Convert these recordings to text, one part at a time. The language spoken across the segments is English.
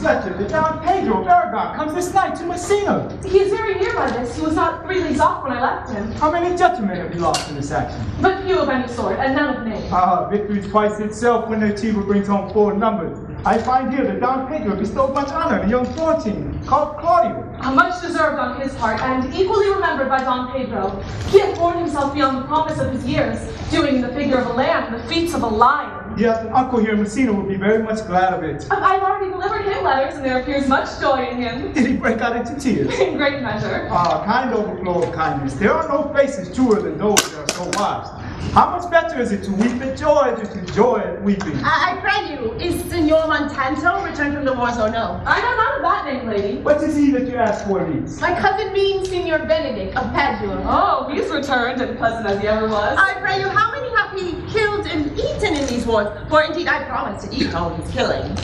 Fletcher, the Don Pedro of Aragon, comes this night to Messina. He is very near by this. He was not 3 leagues off when I left him. How many gentlemen have you lost in this action? But few of any sort, and none of name. Victory twice itself when the achiever brings home 4 numbers. I find here that Don Pedro bestowed much honor on a young Florentine called Claudio. Much deserved on his part, and equally remembered by Don Pedro. He had borne himself beyond the promise of his years, doing the figure of a lamb, the feats of a lion. Yes, an uncle here in Messina would be very much glad of it. I've already delivered him letters, and there appears much joy in him. Did he break out into tears? In great measure. Kind overflow of kindness. There are no faces truer than those that are so wise. How much better is it to weep at joy than to joy at weeping? I pray you, is Signor Montanto returned from the wars or no? I know none of that name, lady. What is he that you ask for these? My cousin means Signor Benedict of Padua. Oh, he's returned, and pleasant as he ever was. I pray you, how many have he killed and eaten in these wars? For indeed I promise to eat all his killing.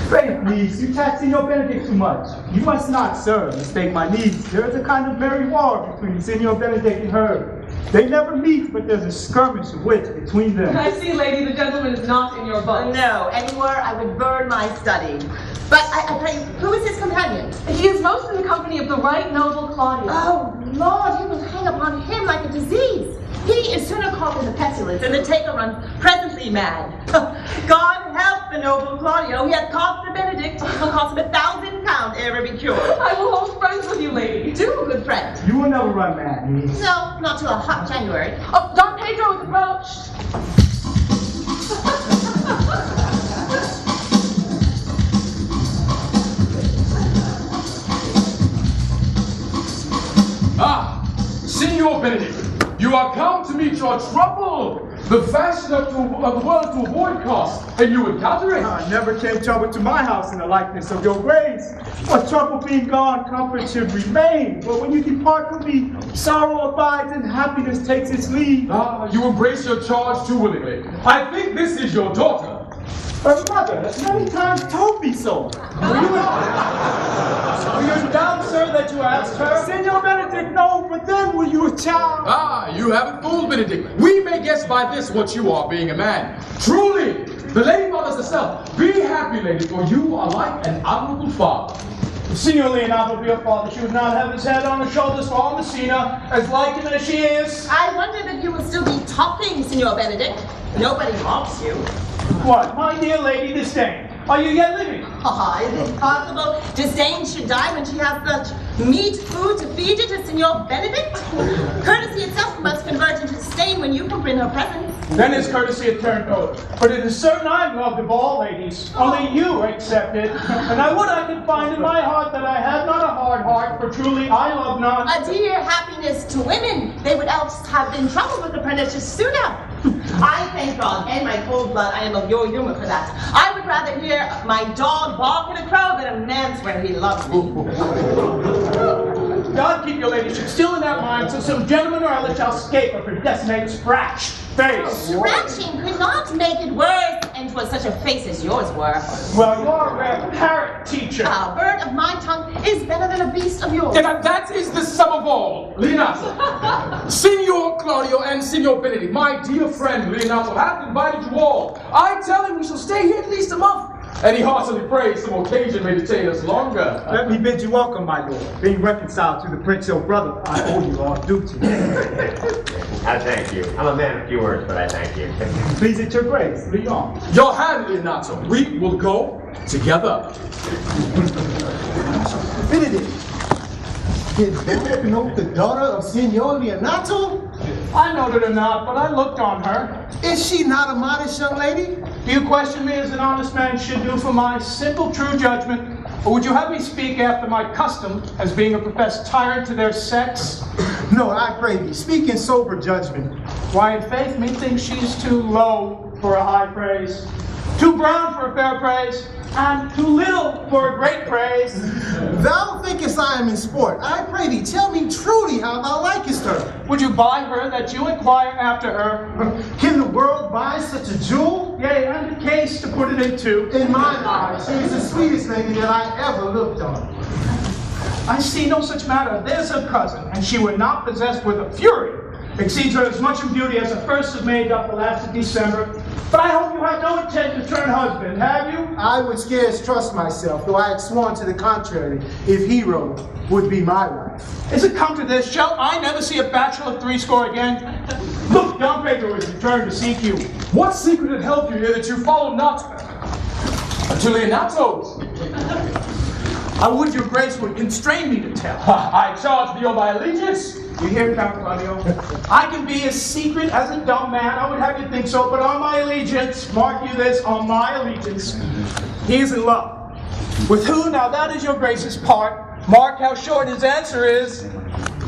Pray, please, you tax Signor Benedict too much. You must not, sir, mistake my needs. There is a kind of merry war between Signor Benedict and her. They never meet, but there's a skirmish of wits between them. I see, lady, the gentleman is not in your book. No, anywhere I would burn my study. But I pray you, who is his companion? He is most in the company of the right noble Claudio. Oh, Lord, you will hang upon him like a disease. He is sooner caught in the pestilence, and the taker runs presently mad. God help the noble Claudio. He hath cost the Benedict. It will cost him £1,000 ere be cured. I will hold friends with you, lady. Do, good friend. You will never run mad, me. No, not till a hot January. Oh, Don Pedro is approached. Signor Benedict, you are come to meet your trouble. The fashion of the world to avoid cost, and you encounter it. Never came trouble to my house in the likeness of your grace. What trouble being gone, comfort should remain. But when you depart from me, sorrow abides and happiness takes its leave. You embrace your charge too willingly. I think this is your daughter. Her mother has many times told me so. Are you down, sir, that you asked her? Signor Benedict, no, but then were you a child? You haven't fooled Benedict. We may guess by this what you are, being a man. Truly, the lady mothers herself. Be happy, lady, for you are like an honorable father. Signor Leonardo, be your father, she would not have his head on her shoulders for all Messina, as like him as she is. I wonder that you will still be talking, Signor Benedict. Nobody mocks you. What, my dear lady Disdain? Are you yet living? Is it possible Disdain should die when she has such meat food to feed it as Signor Benedict? Courtesy itself must convert into disdain when you comprehend her presence. Then his courtesy had turned cold. But it is certain I am loved of all ladies. Only you accepted. And I would I could find in my heart that I had not a hard heart, for truly I love not. A dear happiness to women. They would else have been troubled with the pernicious sooner. I thank God and my cold blood I am of your humor for that. I would rather hear my dog bark at a crow than a man swear he loves me. God keep your ladyship still in that mind, so some gentleman or other shall escape of her decimate scratch face. Scratching could not make it worse, and 'twas such a face as yours were. Well, you're a rare parrot teacher. A bird of my tongue is better than a beast of yours. And that is the sum of all, Leonardo. Signor Claudio and Signor Benedict, my dear friend Leonardo, have invited you all. I tell him we shall stay here at least a month. And he heartily prays some occasion may detain us longer. Let me bid you welcome, my lord. Being reconciled to the prince your brother, I owe you all duty. I thank you. I'm a man of few words, but I thank you. Please at your grace, lead on. Your hand, Leonardo. We will go together. Benedict, is that not the daughter of Signor Leonato? I noted her not, but I looked on her. Is she not a modest young lady? Do you question me as an honest man should do for my simple true judgment? Or would you have me speak after my custom as being a professed tyrant to their sex? No, I pray thee, speak in sober judgment. Why, in faith, methinks she's too low for a high praise, too brown for a fair praise, and too little for a great praise. Thou thinkest I am in sport. I pray thee, tell me truly how thou likest her. Would you buy her that you inquire after her? Can the world buy such a jewel? Yea, and a case to put it into. In my eyes, she is the sweetest lady that I ever looked on. I see no such matter. There's her cousin, and she were not possessed with a fury. Exceeds her as much in beauty as the 1st of May doth the last of December. But I hope you have no intent to turn husband, have you? I would scarce trust myself, though I had sworn to the contrary, if Hero would be my wife. Is it come to this? Shall I never see a bachelor of threescore again? Look, Don Pedro has returned to seek you. What secret had held you here that you followed not to Leonato's? I would your grace would constrain me to tell. I charge thee on thy allegiance. You hear it, Count Claudio? I can be as secret as a dumb man, I would have you think so, but on my allegiance, mark you this, on my allegiance, he is in love. With who? Now that is your grace's part. Mark how short his answer is.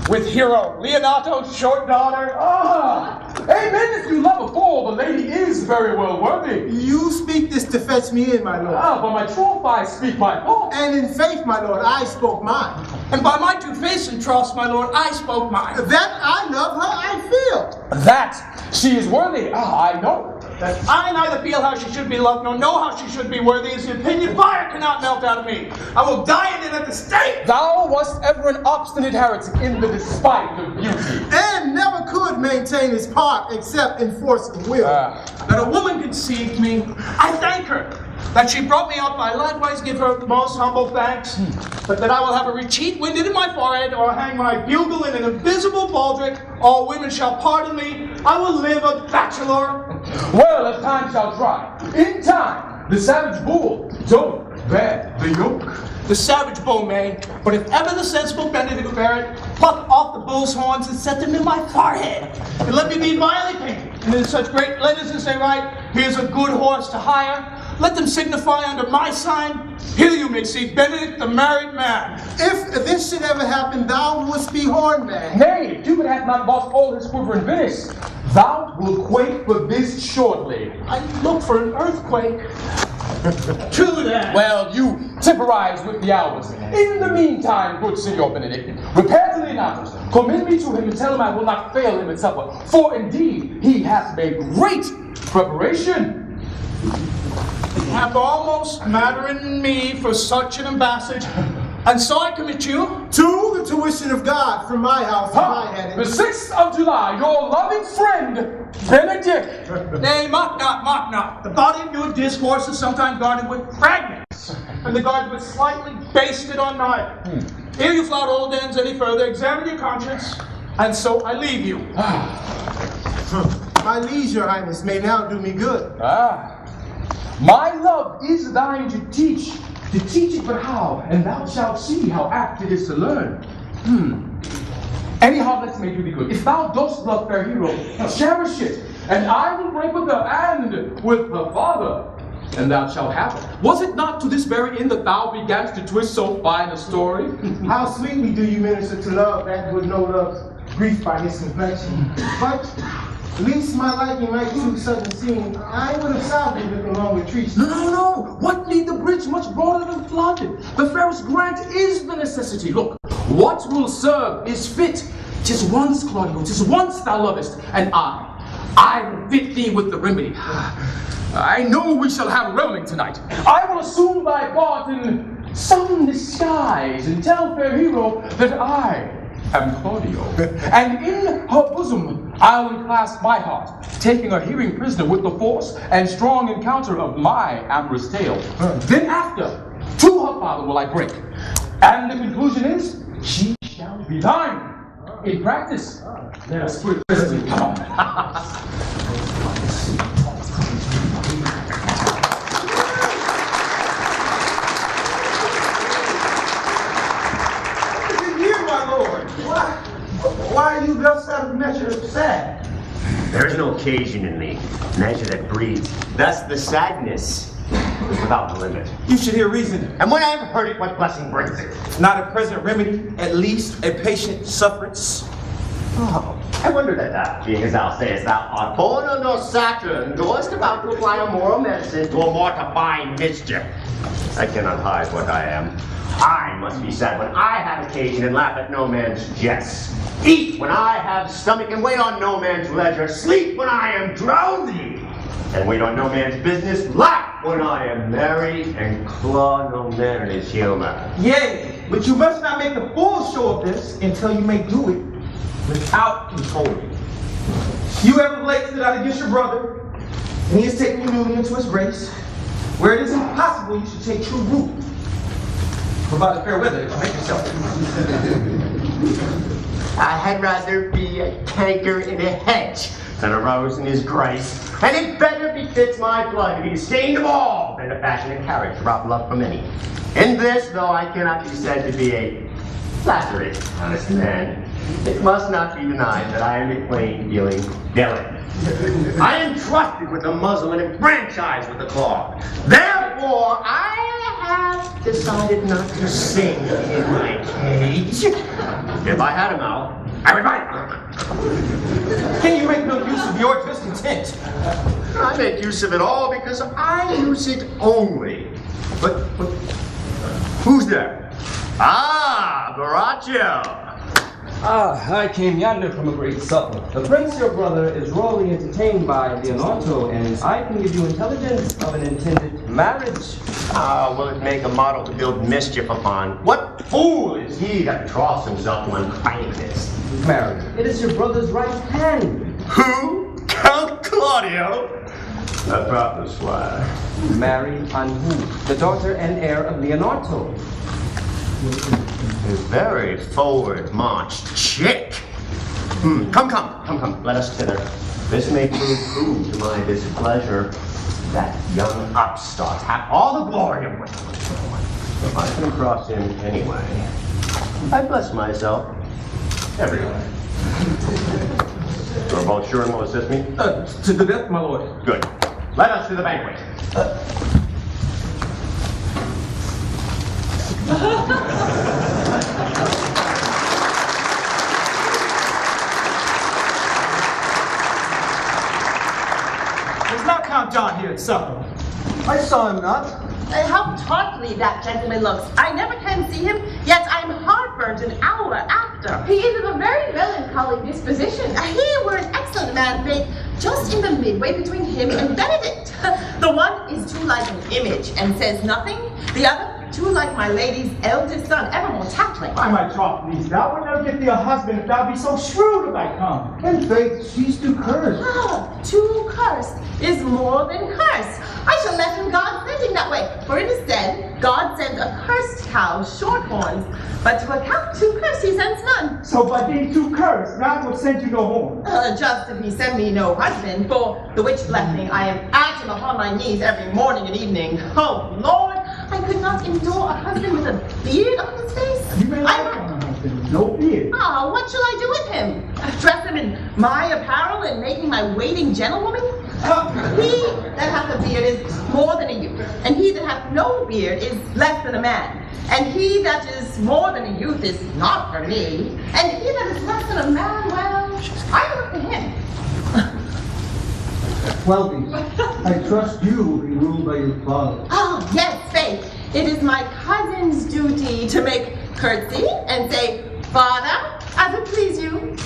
With Hero, Leonato's short daughter. Amen if you love a fool, the lady is very well worthy. You speak this to fetch me in, my lord. By my troth I speak my fault. And in faith, my lord, I spoke mine. And by my two fists and trust, my lord, I spoke mine. That I love her, I feel. That she is worthy, I know. I neither feel how she should be loved, nor know how she should be worthy. As the opinion fire cannot melt out of me. I will die in it at the stake. Thou wast ever an obstinate heretic in the despite of beauty. And never could maintain his part except in force of will. That a woman conceived me, I thank her. That she brought me up, I likewise give her the most humble thanks. But that I will have a recheat winded in my forehead, or hang my bugle in an invisible baldric, all women shall pardon me, I will live a bachelor. Well, as time shall try. In time, the savage bull don't bear the yoke. The savage bull may, but if ever the sensible Benedict bear it, pluck off the bull's horns and set them in my forehead, and let me be vilely painted. And in such great letters as they write, here's a good horse to hire. Let them signify under my sign, here you may see Benedict the married man. If this should ever happen, thou must be horned, man. Nay, Cupid hath not lost all his quiver in Venice. Thou wilt quake for this shortly. I look for an earthquake. True that. Well, you temporize with the hours. In the meantime, good Signor Benedict, repair to Leonatus, commend me to him and tell him I will not fail him at supper, for indeed he hath made great preparation. You have almost Marin me for such an ambassage, and so I commit you To the tuition of God from my house to my head. The 6th of July, your loving friend, Benedict. Nay, mock not. The body of your discourse is sometimes guarded with fragments, and the guard was slightly basted on neither. Ere you flout old ends any further, examine your conscience, and so I leave you. My liege, your highness, may now do me good. My love is thine to teach it but how, and thou shalt see how apt it is to learn. Anyhow, let's make you be good. If thou dost love fair Hero, cherish it, and I will break with her and with her father, and thou shalt have it. Was it not to this very end that thou beganst to twist so fine a story? How sweetly do you minister to love that would know love's grief by his complexion. But least my liking might too sudden seem, I would have salvaged it along with trees. No. What need the bridge much broader than flooded? The fairest grant is the necessity. Look, what will serve is fit. 'Tis once, Claudio, 'tis once thou lovest, and I will fit thee with the remedy. I know we shall have reveling tonight. I will assume thy part in some disguise and tell fair Hero that I am Claudio. And in her bosom I'll enclasp my heart, taking her hearing prisoner with the force and strong encounter of my amorous tale. Then after, to her father will I break. And the conclusion is, she shall be thine. In practice, let us put it presently. Come on. Why are you thus out of measure sad? There is no occasion in the measure that breathes. Thus the sadness is without limit. You should hear reason. And when I have heard it, what blessing brings it? Not a present remedy, at least a patient sufferance. Oh, I wonder that being as thou sayest, thou art Pono no Saturn, goest about to apply a moral medicine to a mortifying mischief. I cannot hide what I am. I must be sad when I have occasion and laugh at no man's jests. Eat when I have stomach and wait on no man's leisure. Sleep when I am drowsy and wait on no man's business. Laugh when I am merry and claw no man in his humor. Yea, but you must not make a full show of this until you may do it without control. You ever late stood out against your brother, and he has taken you newly into his grace, where it is impossible you should take true root. Provide fair weather if you make yourself. I had rather be a canker in a hedge than a rose in his grace. And it better befits my blood to be esteemed of all than to fashion a carriage to rob love from any. In this, though I cannot be said to be a flattery honest man, it must not be denied that I am a plain dealing villain. I am trusted with the muzzle and enfranchised with the claw. Therefore, I have decided not to sing in my cage. If I had a mouth, I would bite. Can you make no use of your discontent? I make use of it all because I use it only. But who's there? Ah, Baraccio. I came yonder from a great supper. The prince, your brother, is royally entertained by Leonardo, and I can give you intelligence of an intended marriage. Will it make a model to build mischief upon? What fool is he that troughs himself to unkindness? Marin, it is your brother's right hand. Who? Count Claudio? A proper squire. Marin Anhu, the daughter and heir of Leonardo. A very forward march chick. Come, let us thither. This may prove true to my displeasure. That young upstart hath all the glory of women. If I can cross him anyway, I bless myself every way. You are both sure and will assist me? To the death, my lord. Good. Let us to the banquet. There's not Count John here at supper. I saw him not. How tawdry that gentleman looks. I never can see him, yet I'm heartburnt an hour after. He is of a very melancholy disposition. He were an excellent man, Faith, just in the midway between him and Benedict. The one is too like an image and says nothing. The other, too like my lady's eldest son, ever more tattling. By my troth, niece, thou would never get thee a husband if thou be so shrewd if I come. And Faith, she's too cursed. Too cursed is more than cursed. I shall let him God send him that way. For it is said, God sends a cursed cow short horns, but to a cow too cursed he sends none. So by being too cursed, God will send you no horn. Just if he send me no husband, for the which blessing I am at him upon my knees every morning and evening. Oh, Lord, I could not endure a husband with a beard on his face. You may like a husband with no beard. What shall I do with him? Dress him in my apparel and make him my waiting gentlewoman? He that hath a beard is more than a youth, and he that hath no beard is less than a man. And he that is more than a youth is not for me, and he that is less than a man, well, I look to him. Well, I trust you will be ruled by your father. Yes, Faith. It is my cousin's duty to make curtsy and say, Father, as it please you.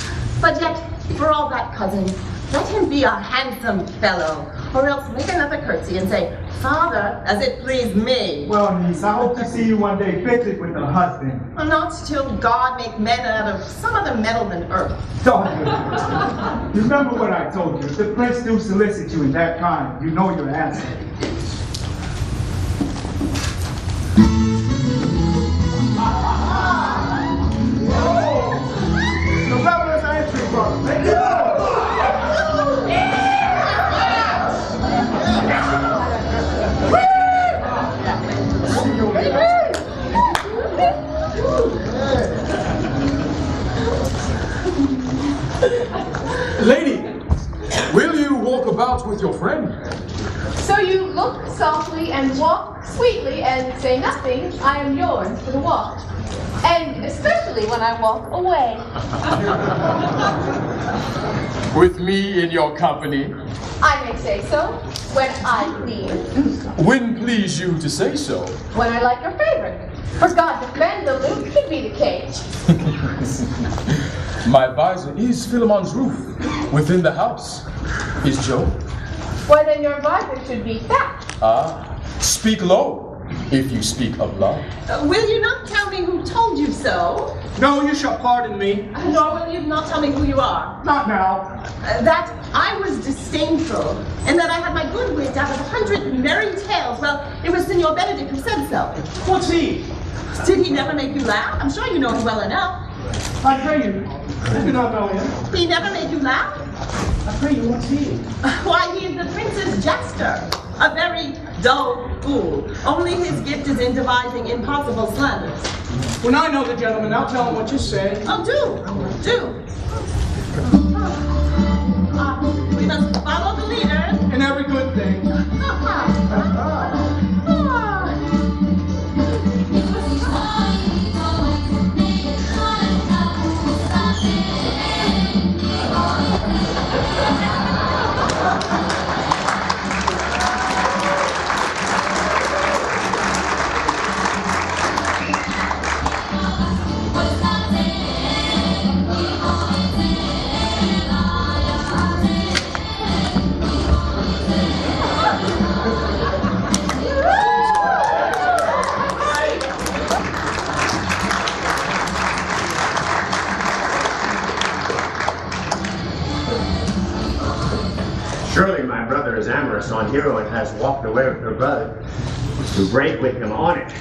But yet, for all that, cousin, let him be a handsome fellow, or else make another curtsy and say, Father, as it please me. Well, niece, I hope to see you one day fitted with a husband. Not till God make men out of some other metal than earth. Don't you? Remember what I told you. If the prince do solicit you in that kind, you know your answer. The rebels are entering, brother. Let's go! Lady, will you walk about with your friend? So you look softly and walk sweetly and say nothing. I am yours for the walk. And especially when I walk away. With me in your company? I may say so when I please. When please you to say so? When I like your favorite. For God, defend the loop could be the cage. My visor is Philemon's roof. Within the house is Joe. Well, then your visor should be fat. Speak low if you speak of love. Will you not tell me who told you so? No, you shall pardon me. Nor will you not tell me who you are. Not now. That I was disdainful, and that I had my good wit out of 100 merry tales. Well, it was Signor Benedict who said so. What's he? Did he never make you laugh? I'm sure you know him well enough. I pray you. I do not know him. He never made you laugh? I pray you, what's he? Why, he is the prince's jester. A very dull fool. Only his gift is in devising impossible slanders. When I know the gentleman, I'll tell him what you say. Oh, do. We must follow the leader. In every good thing. Surely my brother is amorous on Hero and has walked away with her brother to break with him on it.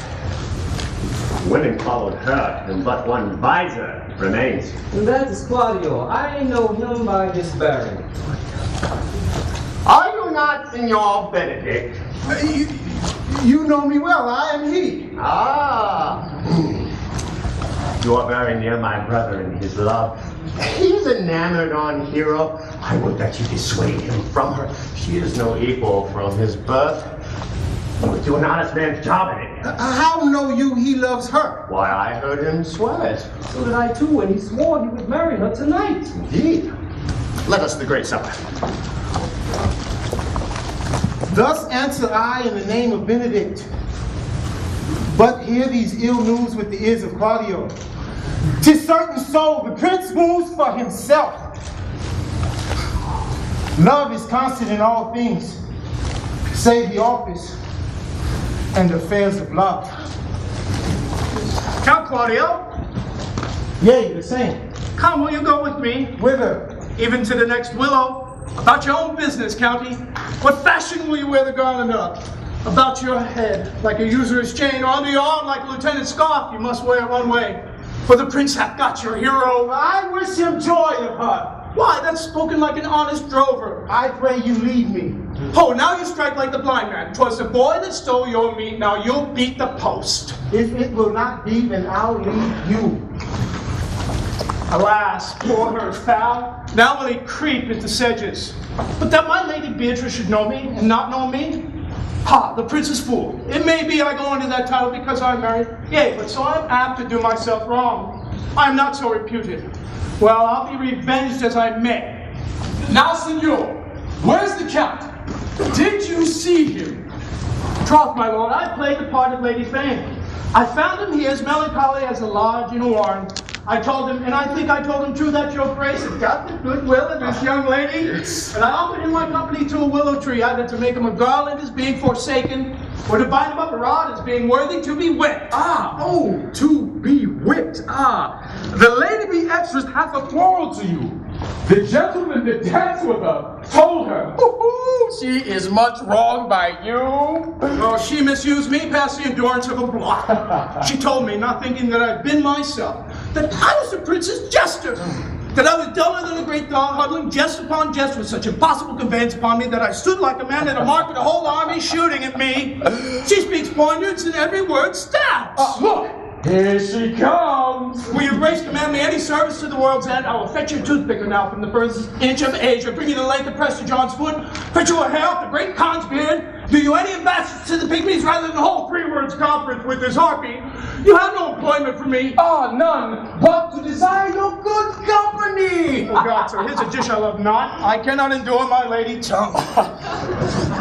Women followed her, and but one visor remains. That is Claudio. I know him by his bearing. Are you not Signor Benedict? You know me well. I am he. Ah. You are very near my brother in his love. He's enamored on Hero. I would that you dissuade him from her. She is no equal from his birth. You would do an honest man's job in it. How know you he loves her? Why, I heard him swear it. So did I too, and he swore he would marry her tonight. Indeed. Let us to the great supper. Thus answer I in the name of Benedict. But hear these ill news with the ears of Claudio. 'Tis certain so, the prince moves for himself. Love is constant in all things, save the office and affairs of love. Count Claudio, Yea, the same. come, will you go with me? Whither? Even to the next willow. About your own business, County. What fashion will you wear the garland of? About your head, like a usurer's chain, or under your arm, like a lieutenant's scarf, you must wear one way. For the prince hath got your hero. I wish him joy of her. Why, that's spoken like an honest drover. I pray you lead me. Oh, now you strike like the blind man. 'Twas the boy that stole your meat, now you'll beat the post. If it will not be, then I'll lead you. Alas, poor her foul. Now will he creep into sedges. But that my lady Beatrice should know me, and not know me? Ha, the prince is fool. It may be I go into that title because I'm married. Yea, but so I'm apt to do myself wrong. I am not so reputed. Well, I'll be revenged as I may. Now, senor, where's the count? Did you see him? Troth, my lord, I played the part of Lady Fame. I found him here as melancholy as a lodge in a warren. I told him, and I think I told him too, that your grace had got the goodwill of this young lady. Yes. And I offered him my company to a willow tree, either to make him a garland as being forsaken, or to bind him up a rod as being worthy to be whipped. To be whipped. The lady Beatrice hath a quarrel to you. The gentleman that danced with her told her, she is much wronged by you. Oh, she misused me past the endurance of a block. She told me, not thinking that I'd been myself, that I was the prince's jester. That I was dumber than a great dog, huddling jest upon jest with such impossible conveyance upon me that I stood like a man at a mark with a whole army shooting at me. She speaks poignards and every word stabs. Look, here she comes. Will your grace command me any service to the world's end? I will fetch your toothpicker now from the furthest inch of Asia, bring you the length of Prester John's foot, fetch you a hair off the great Khan's beard, do you any ambassadors to the Pygmies rather than hold 3 words conference with this harpy? You have no employment for me. None, but to desire your good company. Oh God, sir, here's a dish I love not. I cannot endure my lady tongue.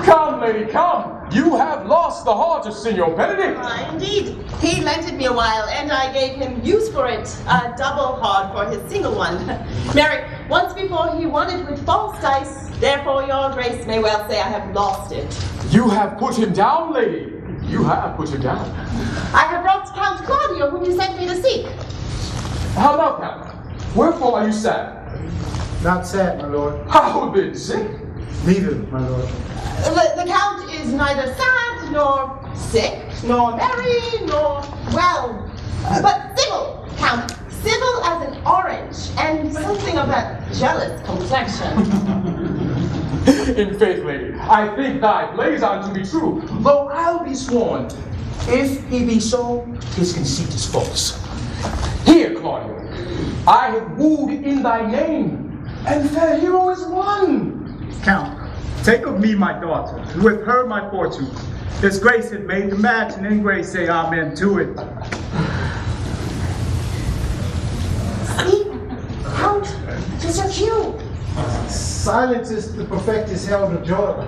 Come, lady, come. You have lost the heart of Signor Benedict. Indeed. He lent it me a while, and I gave him use for it, a double heart for his single one. Marry, once before he won it with false dice, therefore your grace may well say I have lost it. You have put him down, lady. You have put him down. I have brought Count Claudio, whom you sent me to seek. How now, Count? Wherefore are you sad? Not sad, my lord. How then, sick? Neither, my lord. The Count is neither sad, nor sick, nor merry, nor, well, but civil, Count. Civil as an orange, and something of that jealous complexion. In faith, lady, I think thy blazon to be true, though I'll be sworn, if he be so, his conceit is false. Here, Claudio, I have wooed in thy name, and fair hero is won. Count, take of me my daughter, and with her my fortune. His grace had made the match, and in grace say amen to it. Count, 'tis your cue. Silence is the perfectest held of joy.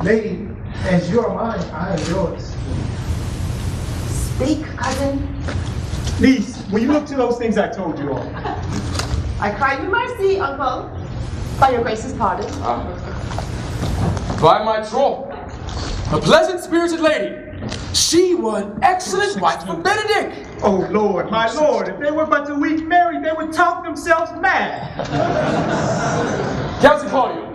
Lady, as you are mine, I am yours. Speak, cousin. Niece, will you look to those things I told you of? I cry you mercy, uncle, by your grace's pardon. By my troth, a pleasant-spirited lady, she were an excellent wife for Benedict. Oh Lord, my Lord, if they were but a week married, they would talk themselves mad. Cousin Claudio,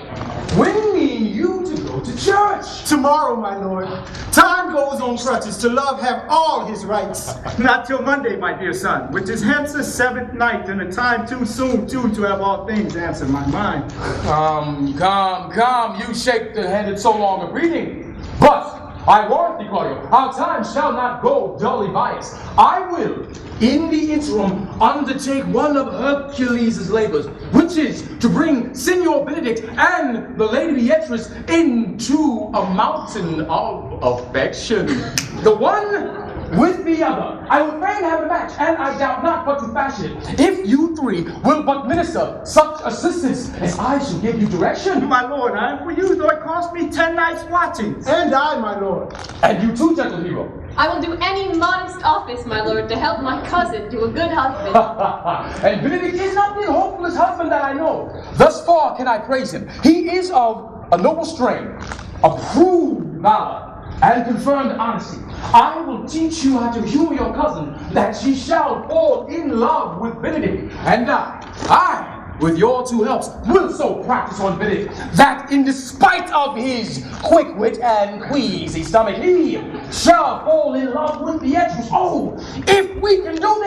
when mean you to go to church? Tomorrow, my lord. Time goes on crutches to love have all his rights. Not till Monday, my dear son, which is hence the 7th night, and a time too soon, too, to have all things answer my mind. Come, you shake the headed so long of reading. But I warrant thee, Claudio, our time shall not go dully by us. I will, in the interim, undertake one of Hercules' labors, which is to bring Signor Benedict and the Lady Beatrice into a mountain of affection. The one with the other. I would fain have a match, and I doubt not but to fashion it, if you three will but minister such assistance as I shall give you direction. My Lord, I am for you, though it cost me 10 nights' watchings. And I, my lord. And you too, gentle hero. I will do any modest office, my lord, to help my cousin do a good husband. And Benedict is not the hopeless husband that I know. Thus far can I praise him. He is of a noble strain, approved valor, and confirmed honesty. I will teach you how to humor your cousin, that she shall fall in love with Benedict. And I, with your two helps, will so practice on Benedict that in despite of his quick wit and queasy stomach, he shall fall in love with Beatrice. Oh, if we can do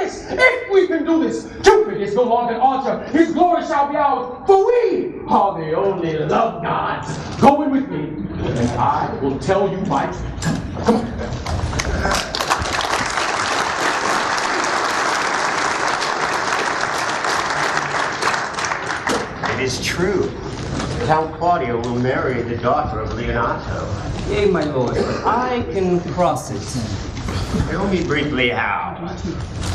this, Cupid is no longer an archer, his glory shall be ours, for we are the only love gods. Go in with me, and I will tell you my trick. Come on. It is true. Count Claudio will marry the daughter of Leonato. Yea, my lord, I can cross it. Tell me briefly how.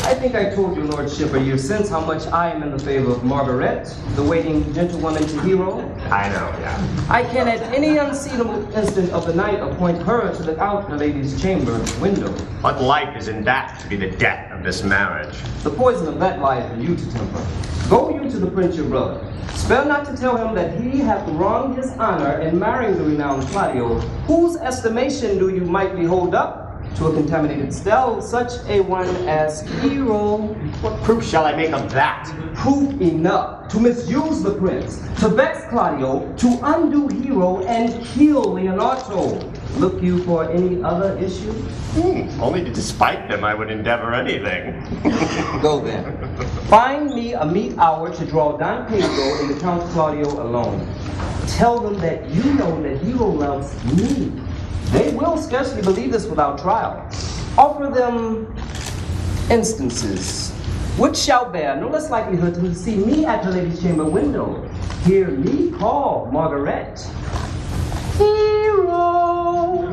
I think I told your lordship a year since how much I am in the favor of Margaret, the waiting gentlewoman to hero. I know, yeah. I can at any unseatable instant of the night appoint her to look out the lady's chamber window. What life is in that to be the death of this marriage? The poison of that lies for you to temper. Go you to the prince your brother. Spare not to tell him that he hath wronged his honor in marrying the renowned Claudio, whose estimation do you might hold up to a contaminated stell, such a one as hero. What proof shall I make of that? Proof enough to misuse the prince, to vex Claudio, to undo hero, and kill Leonato. Look you for any other issue? Only to despite them I would endeavor anything. Go then. Find me a meet hour to draw Don Pedro and the Count Claudio alone. Tell them that you know that hero loves me. They will scarcely believe this without trial. Offer them instances, which shall bear no less likelihood to see me at the lady's chamber window. Hear me call Margaret. Hero!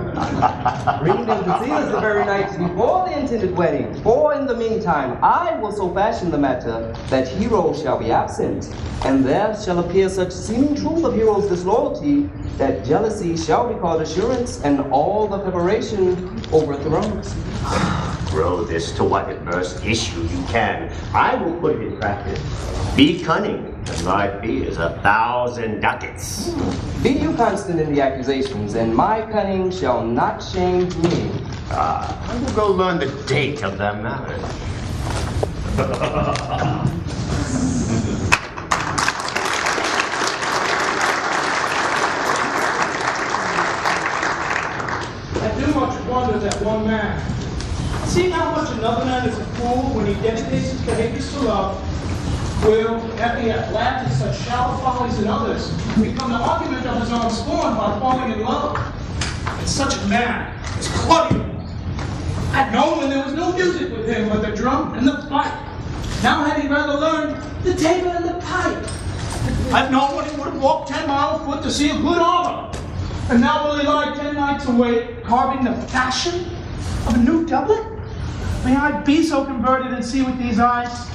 Bring them to see us the very night before the intended wedding. For in the meantime, I will so fashion the matter that Hero shall be absent, and there shall appear such seeming truth of Hero's disloyalty that jealousy shall be called assurance, and all the preparation overthrown. Grow this to what adverse issue you can. I will put it in practice. Be cunning, and my fee is 1,000 ducats. Be you constant in the accusations, and my cunning shall not shame me. I will go learn the date of their marriage. another man is a fool when he dedicates his behaviors to love, will, after he hath laughed at such shallow follies in others, become the argument of his own scorn by falling in love. And such a man is Claudio. I'd known when there was no music with him but the drum and the fife. Now had he rather learned the tabor and the pipe. I've known when he would have walked 10 miles afoot to see a good armor. And now will he lie 10 nights awake, carving the fashion of a new doublet? May I be so converted and see with these eyes?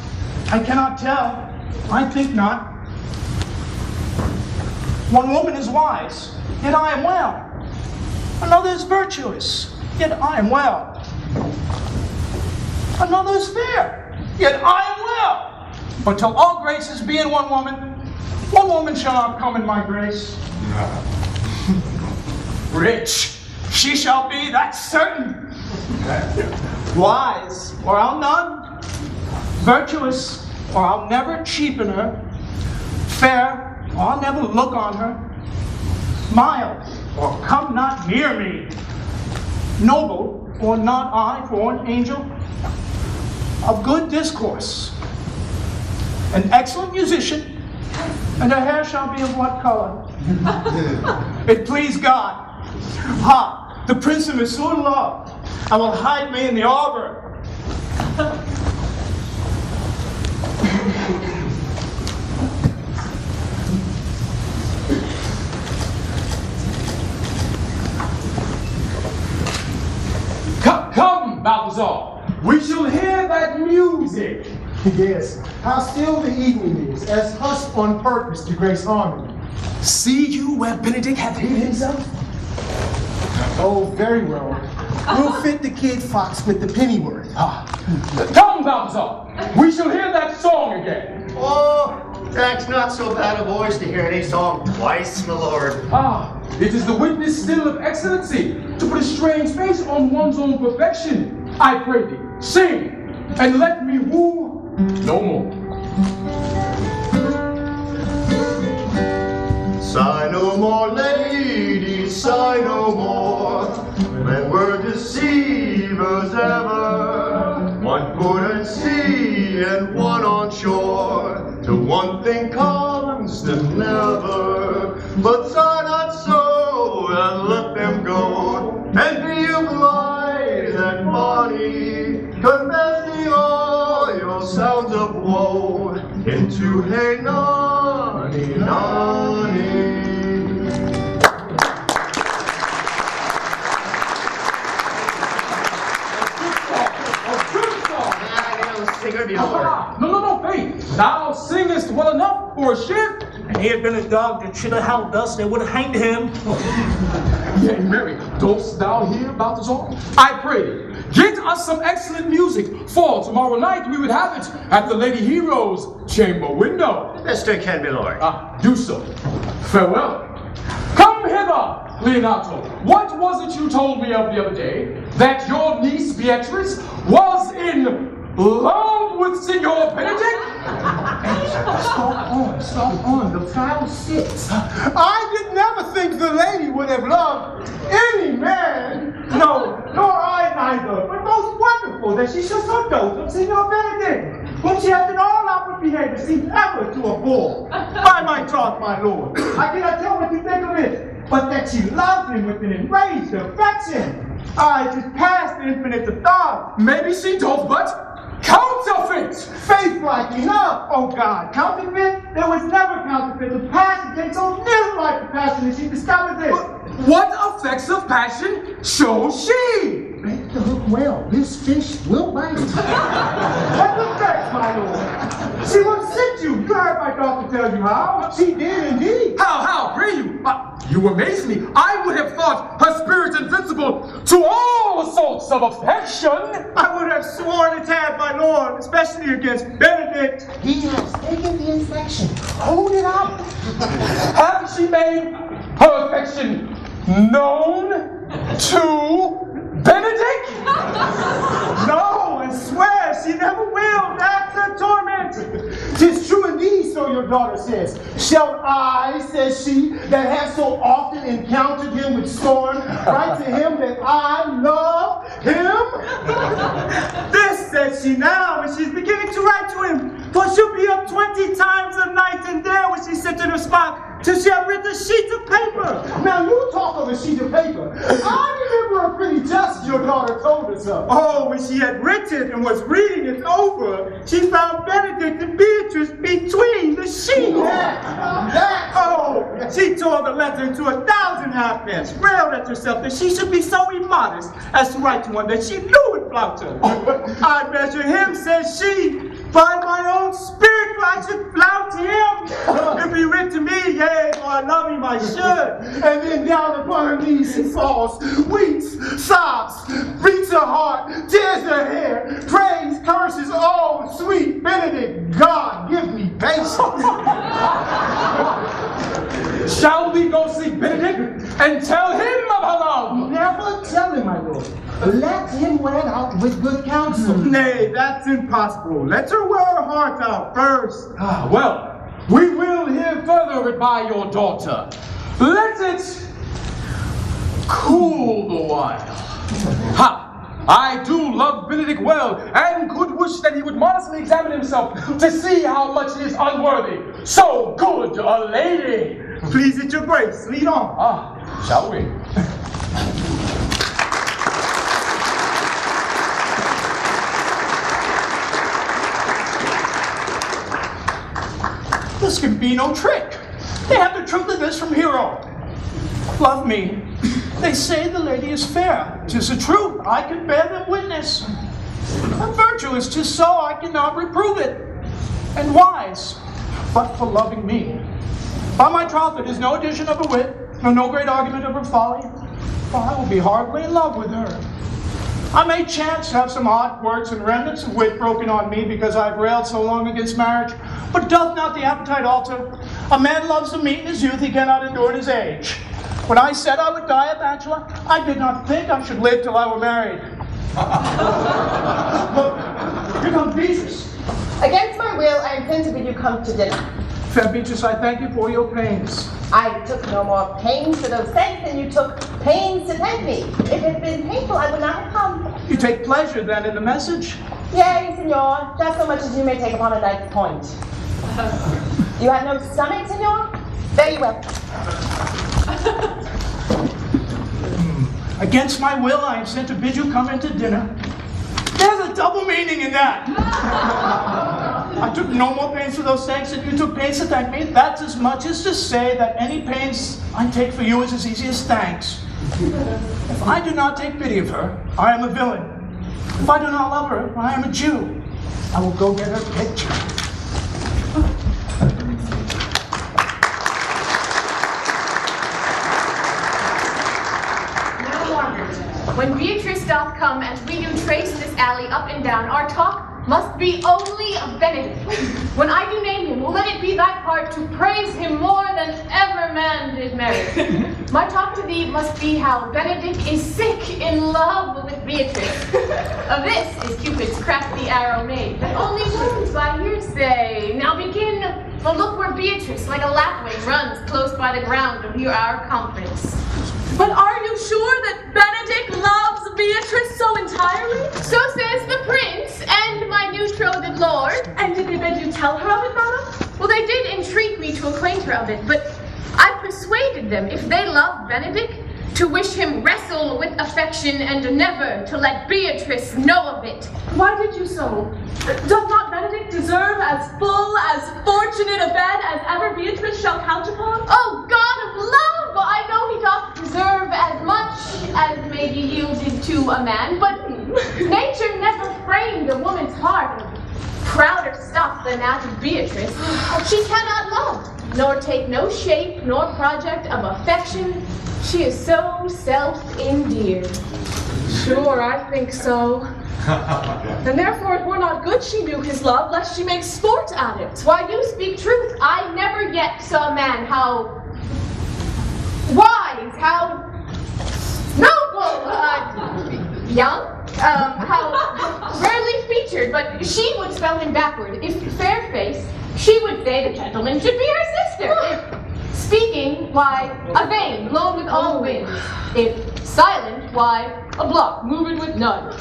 I cannot tell. I think not. One woman is wise, yet I am well. Another is virtuous, yet I am well. Another is fair, yet I am well. But till all graces be in one woman shall not come in my grace. Rich, she shall be, that's certain. Wise, or I'll none. Virtuous, or I'll never cheapen her. Fair, or I'll never look on her. Mild, or come not near me. Noble, or not I for an angel. Of good discourse. An excellent musician, and her hair shall be of what color? It please God. Ha! The prince of is so in love, I will hide me in the arbor. Come, Balthazar. We shall hear that music. Yes, how still the evening is, as hushed on purpose to grace harmony. See you where Benedict hath hid himself? Oh, very well. We'll fit the kid fox with the pennyworth. Come, Balthazar. We shall hear that song again. Oh, that's not so bad a voice to hear any song twice, my lord. It is the witness still of excellency to put a strange face on one's own perfection. I pray thee, sing, and let me woo no more. Sigh no more, lady, sigh no more. When we're deceivers ever, one put at sea and one on shore. The one thing constant never, but sigh not so and let them go. And be you blithe and bonny, confessing all your sounds of woe into hey nonny nonny. No, Faith. Thou singest well enough for a ship. And he had been a dog that should have howled us, they would have hanged him. Yea, Mary, dost thou hear, Balthazar? I pray thee, get us some excellent music, for tomorrow night we would have it at the Lady Hero's chamber window. Mr. Ken, my lord. Do so. Farewell. Come hither, Leonato. What was it you told me of the other day? That your niece Beatrice was in love with Signor Benedict? Stop on, the foul sits. I did never think the lady would have loved any man. No, nor I neither, but most wonderful that she should so dote of Signor Benedict, whom she has in all outward behavior seemed ever to abhor. By my troth, my lord, I cannot tell what you think of it, but that she loved him with an enraged affection. It is past the infinite of thought. Maybe she doth, but counterfeit! Faith-like enough, oh God. Counterfeit? There was never counterfeit. The passion came so near like the passion that she discovered this. What effects of passion shows she? Make the hook well. This fish will bite. What effects, my lord? She will sit you. You heard my doctor tell you how. She did indeed. How, pray you? You amaze me. I would have thought her spirit invincible to all sorts of affection. I would have sworn it had, my lord, especially against Benedict. He has taken the infection. Hold it up. Have she made her affection known to Benedict? No, and swear she never will. That's her torment. 'Tis true indeed, so your daughter says. Shall I, says she, that have so often encountered him with scorn, write to him that I love him? This, says she now, and she's beginning to write to him. For she'll be up 20 times a night and there when she sits in her spot, till she have written a sheet of paper. Now you talk of a sheet of paper. I remember a pretty just your daughter told us of. Oh, when she had written and was reading it over, she found Benedict and Beatrice between the sheets. Oh, she tore the letter into 1,000 halfpence, railed at herself that she should be so immodest as to write to one that she knew would flout her. I measure him, says she, by my own spirit, for I should flout him. If he writ to me, yea, though I love him, I should. And then down upon her knees she falls, weeps, sobs, beats her heart, tears her hair, prays, curses, oh, sweet Benedict, God, give me patience. Shall we go see Benedict and tell him of her love? Never tell him, my lord. Let him wed out with good counsel. Nay, that's impossible. Let her wear her heart out first. Ah, well, we will hear further of it by your daughter. Let it cool the while. Ha! I do love Benedict well, and could wish that he would modestly examine himself to see how much he is unworthy. So good a lady! Please it your grace, lead on. Ah, shall we? This can be no trick. They have the truth of this from Hero. Love me. They say the lady is fair. 'Tis the truth. I can bear them witness. And virtuous, 'tis so, I cannot reprove it. And wise, but for loving me. By my troth, it is no addition of her wit, nor no great argument of her folly, for I will be hardly in love with her. I may chance have some odd quirks and remnants of wit broken on me because I have railed so long against marriage, but doth not the appetite alter? A man loves the meat in his youth he cannot endure in his age. When I said I would die a bachelor, I did not think I should live till I were married. Look, here comes Beatrice. Against my will, I intend to bid you come to dinner. Fair Beatrice, I thank you for your pains. I took no more pains for those thanks than you took pains to thank me. If it had been painful, I would not have come. You take pleasure then in the message? Yea, senor, just so much as you may take upon a knight's point. You have no stomach, senor? Very well. Against my will, I am sent to bid you come into dinner. There's a double meaning in that. I took no more pains for those thanks than you took pains to thank me. That's as much as to say that any pains I take for you is as easy as thanks. If I do not take pity of her, I am a villain. If I do not love her, I am a Jew. I will go get her picture. When Beatrice doth come and we do trace this alley up and down, our talk must be only of Benedict. When I do name him, let it be thy part to praise him more than ever man did merit. My talk to thee must be how Benedict is sick in love with Beatrice. Of this is Cupid's crafty arrow made, that only wounds by hearsay. Now begin, for look where Beatrice, like a lapwing, runs close by the ground to hear our conference. But are you sure that Benedict loves Beatrice so entirely? So says the prince and my new betrothed lord. And did they bid you tell her of it, madam? Well, they did entreat me to acquaint her of it, but I persuaded them, if they love Benedict, to wish him wrestle with affection and never to let Beatrice know of it. Why did you so? Doth not Benedict deserve as full, as fortunate a bed as ever Beatrice shall count upon? Oh, God of love! I know he doth deserve as much as may be yielded to a man, but nature never framed a woman's heart of prouder stuff than that of Beatrice. She cannot love, nor take no shape nor project of affection. She is so self-endeared. Sure, I think so. And therefore it were not good she knew his love, lest she make sport at it. Why, you speak truth. I never yet saw a man how wise, how noble, young, how rarely featured, but she would spell him backward. If fair face, She would say the gentleman should be her sister. If speaking, why, a vane blown with all winds. If silent, why, a block moving with none.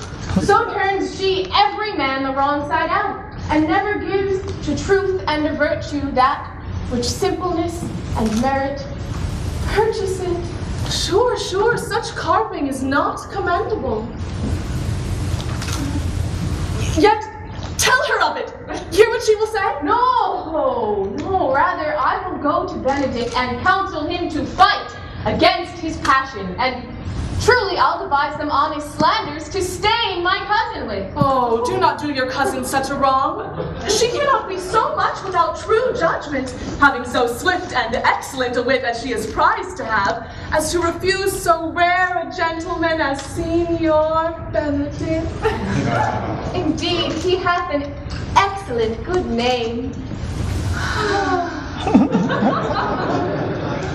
So turns she every man the wrong side out, and never gives to truth and to virtue that which simpleness and merit purchaseth. Sure, such carping is not commendable. Yet, tell her of it. Hear what she will say? No, rather I will go to Benedict and counsel him to fight against his passion, and truly I'll devise some honest slanders to stain my cousin with. Oh, do not do your cousin such a wrong. She cannot be so much without true judgment, having so swift and excellent a wit as she is prized to have, as to refuse so rare a gentleman as Signor Benedict. Indeed, he hath an excellent good name.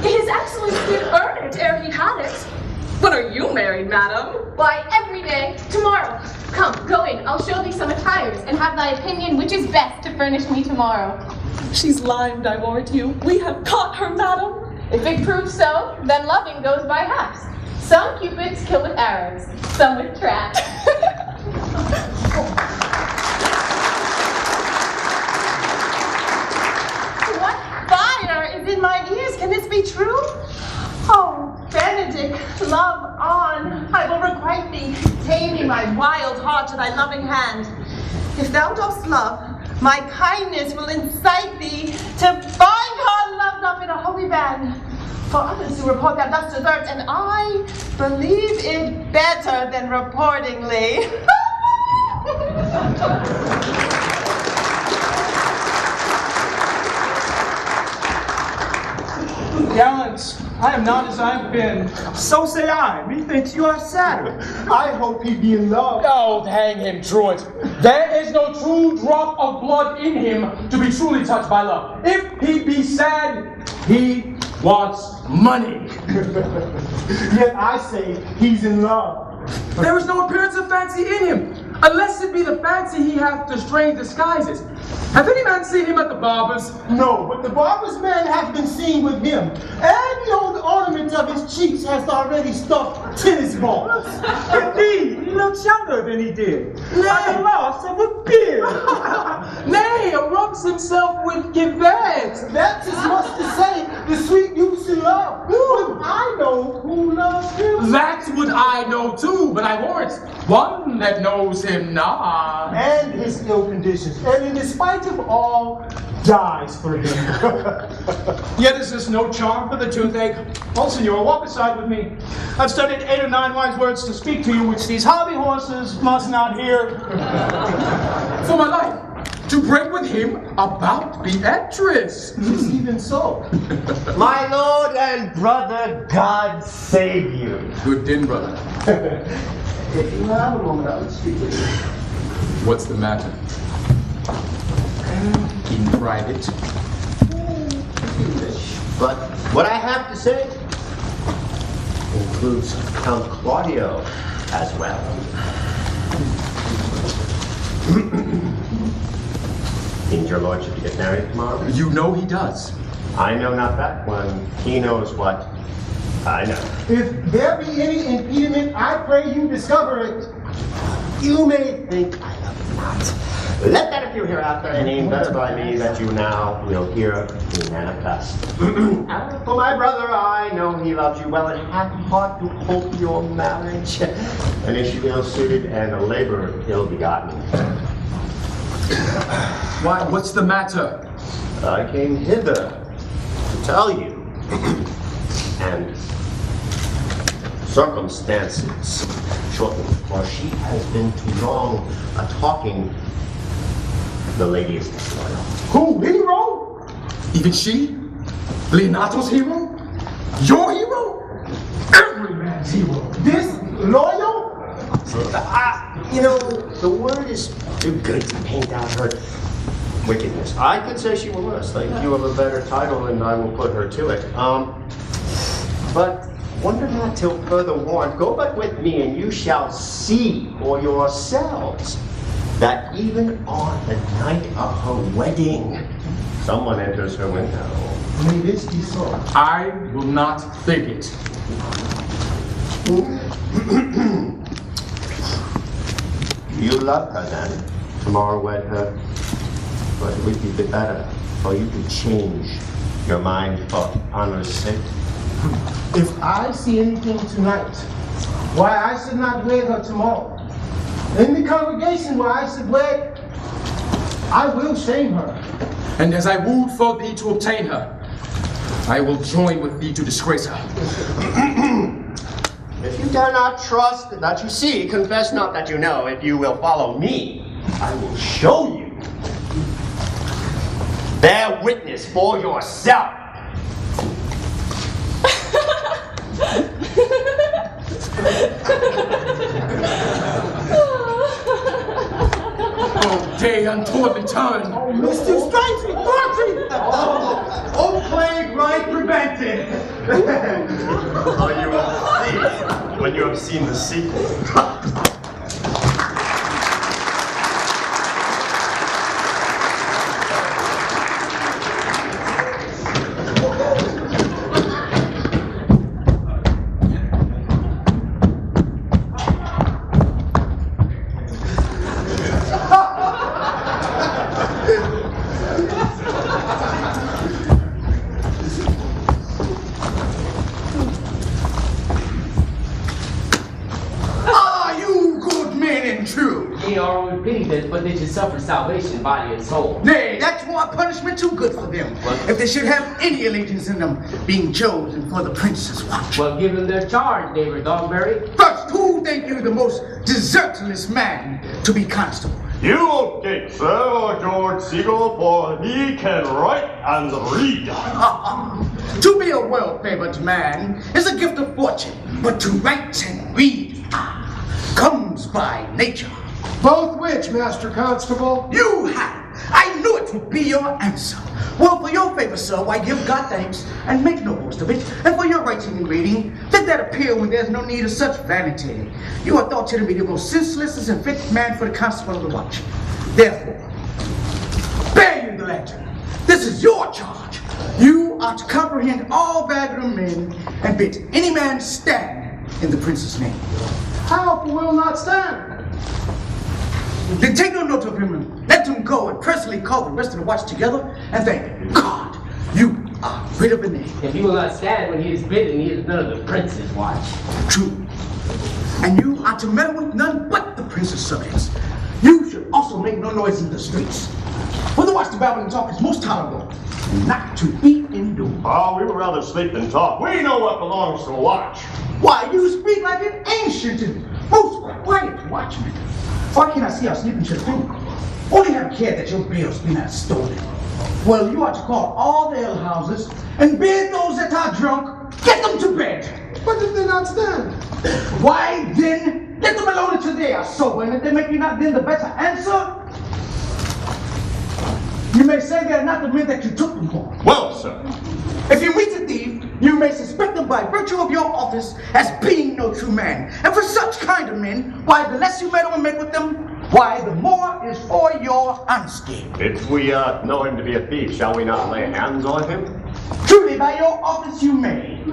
His Excellency did earn it ere he had it. When are you married, madam? Why, every day. Tomorrow. Come, go in. I'll show thee some attires, and have thy opinion which is best to furnish me tomorrow. She's limed, I warrant you. We have caught her, madam. If it proves so, then loving goes by halves. Some cupids kill with arrows, some with traps. What fire is in my ears? Can this be true? Oh, Benedict, love on. I will requite thee, taming my wild heart to thy loving hand. If thou dost love, my kindness will incite thee to bind her loved up in a holy band. For others who report thou thus desert, and I believe it better than reportingly. Gallant, I am not as I have been. So say I. Methinks you are sadder. I hope he be in love. Oh, hang him, Druid. There is no true drop of blood in him to be truly touched by love. If he be sad, he wants money. Yet I say he's in love. There is no appearance of fancy in him, unless it be the fancy he hath to strange disguises. Hath any man seen him at the barber's? No, but the barber's man hath been seen with him, and the old ornament of his cheeks has already stuffed tennis balls. Indeed, he looks younger than he did. Like the loss of a beard. Nay, rubs himself with Givette. That's as much to say the sweet youth's in love. But I know who loves him. That's what I know too, but I warrant one that knows him not. And his ill conditions, and in despite of all, dies for him. Yet is this no charm for the toothache? Oh, senor, walk aside with me. I've studied 8 or 9 wise words to speak to you, which these hobby horses must not hear. For my life, to break with him about Beatrice. Yes, even so. My lord and brother, God save you. Good din, brother. If you have a moment, I would speak with you. What's the matter? In private. But what I have to say includes Count Claudio as well. Means your lordship to get married tomorrow? You know he does. I know not that one. He knows what I know. If there be any impediment, I pray you discover it. You may think I love you not. Let that appear hereafter, and aim better by me that you now will hear me manifest. For my brother, I know he loves you well, and hath heart to hope your marriage. An issue ill-suited, and a labor ill-begotten. Why, what's the matter? I came hither to tell you, and circumstances shortly, for she has been too long a-talking. The lady is disloyal. Who, hero? Even she? Leonato's hero? Your hero? Every man's hero. Disloyal? You know, the word is too good to paint out her wickedness. I could say she were worse. Like, you have a better title, and I will put her to it. But wonder not till further warned. Go but with me, and you shall see for yourselves. that even on the night of her wedding, someone enters her window. May this be so. I will not think it. You love her then. Tomorrow wed her. But it would be better for you to change your mind for honor's sake. If I see anything tonight, why I should not wed her tomorrow, in the congregation where I should wed, I will shame her. And as I wooed for thee to obtain her, I will join with thee to disgrace her. If you dare not trust that you see, confess not that you know. If you will follow me, I will show you. Bear witness for yourself. Oh, day untowardly turned. Oh, Mr. Strangely Thornton! Oh, plague right prevented. Oh, you will see when you have seen the sequel. But they should suffer salvation, body and soul. Nay, that's more punishment too good for them. If they should have any allegiance in them, being chosen for the prince's watch. Well, give them their charge, neighbor Dogberry. First, who think you the most desertless man to be constable? You won't get Sir or George Siegel, for he can write and read. To be a well-favored man is a gift of fortune, but to write and read comes by nature. Both which, Master Constable? You have. I knew it would be your answer. Well, for your favor, sir, why give God thanks and make no boast of it. And for your writing and reading, let that appear when there's no need of such vanity. You are thought to be the most senseless and fit man for the constable of the watch. Therefore, bear you the lantern. This is your charge. You are to comprehend all vagrom men and bid any man stand in the prince's name. How will not stand? Then take no note of him and let him go and personally call the rest of the watch together and thank God you are rid of a name. If he will not stand when he is bidden, he is none of the prince's watch. True. And you are to meddle with none but the prince's subjects. You should also make no noise in the streets. For the watch to babble and talk is most tolerable, and not to be indoors. Oh, we would rather sleep than talk. We know what belongs to a watch. Why, you speak like an ancient and most quiet watchman. Why can't I see how sleeping should think? Only have care that your bills be not stolen. Well, you are to call all the alehouses and bid those that are drunk, get them to bed. But if they not stand? Why then, let them alone until they are sober, and if they make you not then the better answer, you may say they are not the men that you took them for. Well, sir. If you meet a thief, you may suspect them by virtue of your office as being no true man. And for such kind of men, why, the less you meddle and make with them, why, the more is for your honesty. If we know him to be a thief, shall we not lay hands on him? Truly, by your office you may.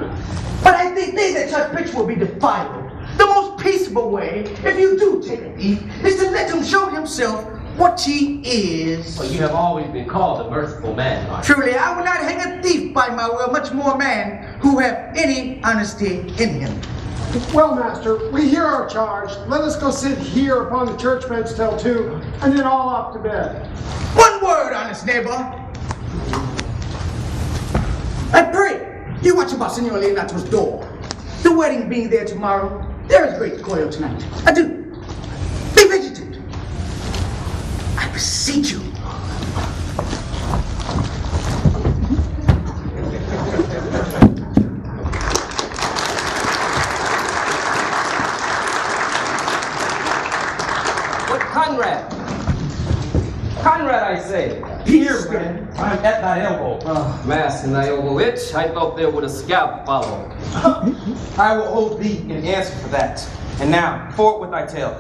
But I think they that such bitch will be defiled. The most peaceable way, if you do take a thief, is to let him show himself what he is. Well, you have always been called a merciful man, Marin. Truly, I will not hang a thief by my will, much more a man who have any honesty in him. Well, Master, we hear our charge. Let us go sit here upon the church bench till 2, and then all off to bed. One word, honest neighbor. I pray you watch about Senor Leonato's door. The wedding being there tomorrow, there is great coil tonight. Adieu. Be vigilant. I beseech you. What, Conrad? Conrad, I say. Here, man. I'm at thy elbow. Mass in thy elbow itch. I thought there would a scalp follow. I will hold thee in answer for that. And now, forward with thy tale.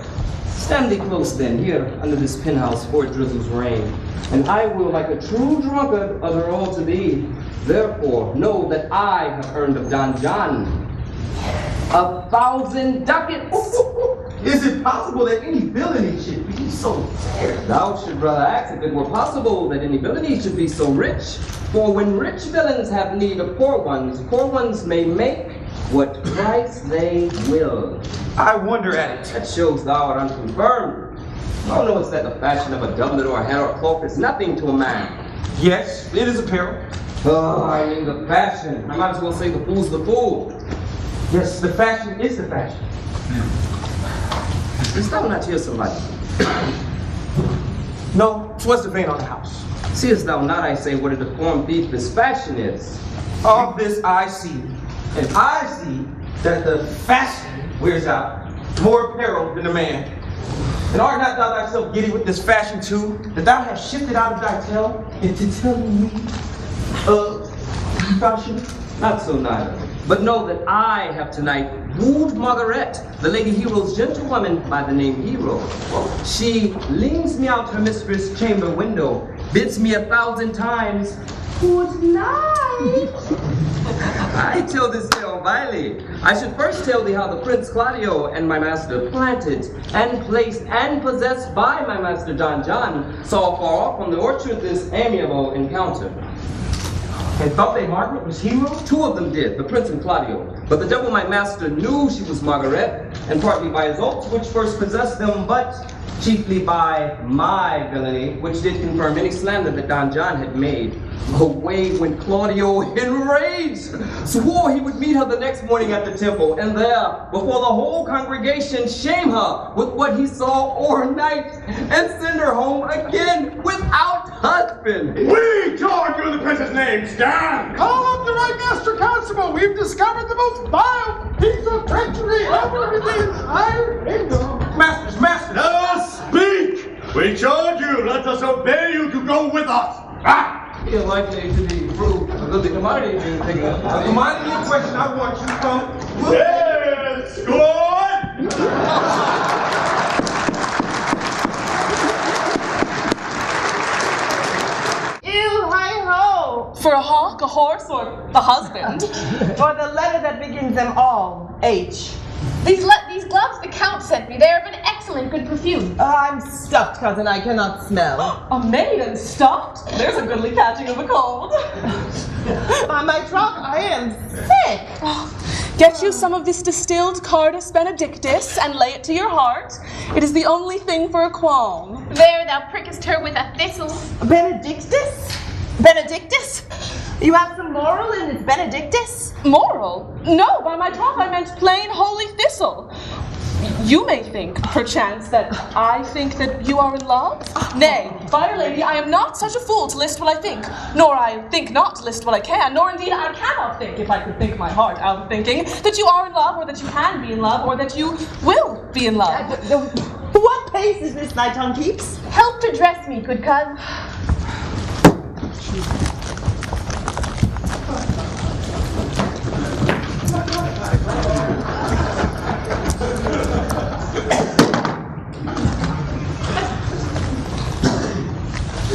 Stand thee close then, here under this penthouse for it drizzles rain, and I will, like a true drunkard, utter all to thee. Therefore, know that I have earned of Don John 1,000 ducats. Is it possible that any villainy should be so terrible? Thou should rather ask if it were possible that any villainy should be so rich. For when rich villains have need of poor ones may make what price they will. I wonder at it. That shows thou art unconfirmed. Thou knowest that the fashion of a doublet or a hat or a cloak is nothing to a man. Yes, it is apparel. Oh, I mean the fashion. I might as well say the fool's the fool. Yes, the fashion is the fashion. Is thou not here, somebody? No, 'twas the vein on the house. Seest thou not, I say, what a deformed thief this fashion is? Of this I see, and I see that the fashion wears out more apparel than the man. And art not thou thyself giddy with this fashion too, that thou hast shifted out of thy tale into telling me fashion? Not so neither. But know that I have tonight wooed Margaret, the Lady Hero's gentlewoman by the name Hero. She leans me out her mistress' chamber window, bids me 1,000 times, good night. I tell this tale vilely. I should first tell thee how the Prince Claudio and my master planted and placed and possessed by my master Don John saw far off from the orchard this amiable encounter. And thought they Margaret was Hero? 2 of them did, the Prince and Claudio. But the devil, my master, knew she was Margaret, and partly by his oaths which first possessed them, but chiefly by my villainy, which did confirm any slander that Don John had made. Away went Claudio enraged, swore he would meet her the next morning at the temple, and there, before the whole congregation, shame her with what he saw o'ernight, and send her home again without husband. We charge you in the prince's name, stand! Call up the right master constable. We've discovered the most vile piece of treachery ever in the entire kingdom. Masters, Let us speak! We charge you, let us obey you to go with us! Ah! You're likely to be proved a goodly commodity being taken up. a commodity in question I want you from. Yes, good! Il-hi-ho! For a hawk, a horse, or the husband? Or the letter that begins them all, H. These gloves the Count sent me, they are of an excellent good perfume. I'm stuffed, cousin, I cannot smell. A maiden stuffed? There's a goodly catching of a cold. By my troth, I am sick. Get you some of this distilled Cardus Benedictus and lay it to your heart. It is the only thing for a qualm. There thou prickest her with a thistle. Benedictus? Benedictus? You have some moral in this Benedictus? Moral? No, by my troth I meant plain holy thistle. You may think, perchance, that I think that you are in love? Nay, Fire Lady, I am not such a fool to list what I think, nor I think not to list what I can, nor indeed I cannot think, if I could think my heart out of thinking, that you are in love, or that you can be in love, or that you will be in love. What pace is this thy tongue keeps? Help to dress me, good cuz.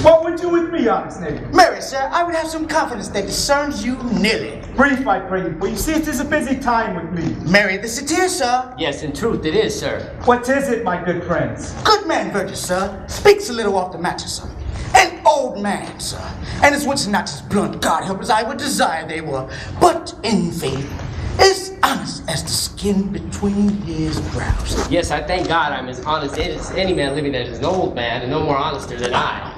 What would you with me, honest neighbor? Mary, sir, I would have some confidence that discerns you nearly. Brief, I pray you, for you see it is a busy time with me. Mary the satyr, sir. Yes, in truth it is, sir. What is it, my good friends? Good man, Virgil, sir. Speaks a little off the matter, sir. An old man, sir. And his wits not as blunt, God help us, I would desire they were. But in faith, as honest as the skin between his brows. Yes, I thank God I'm as honest as any man living that is an old man, and no more honester than I.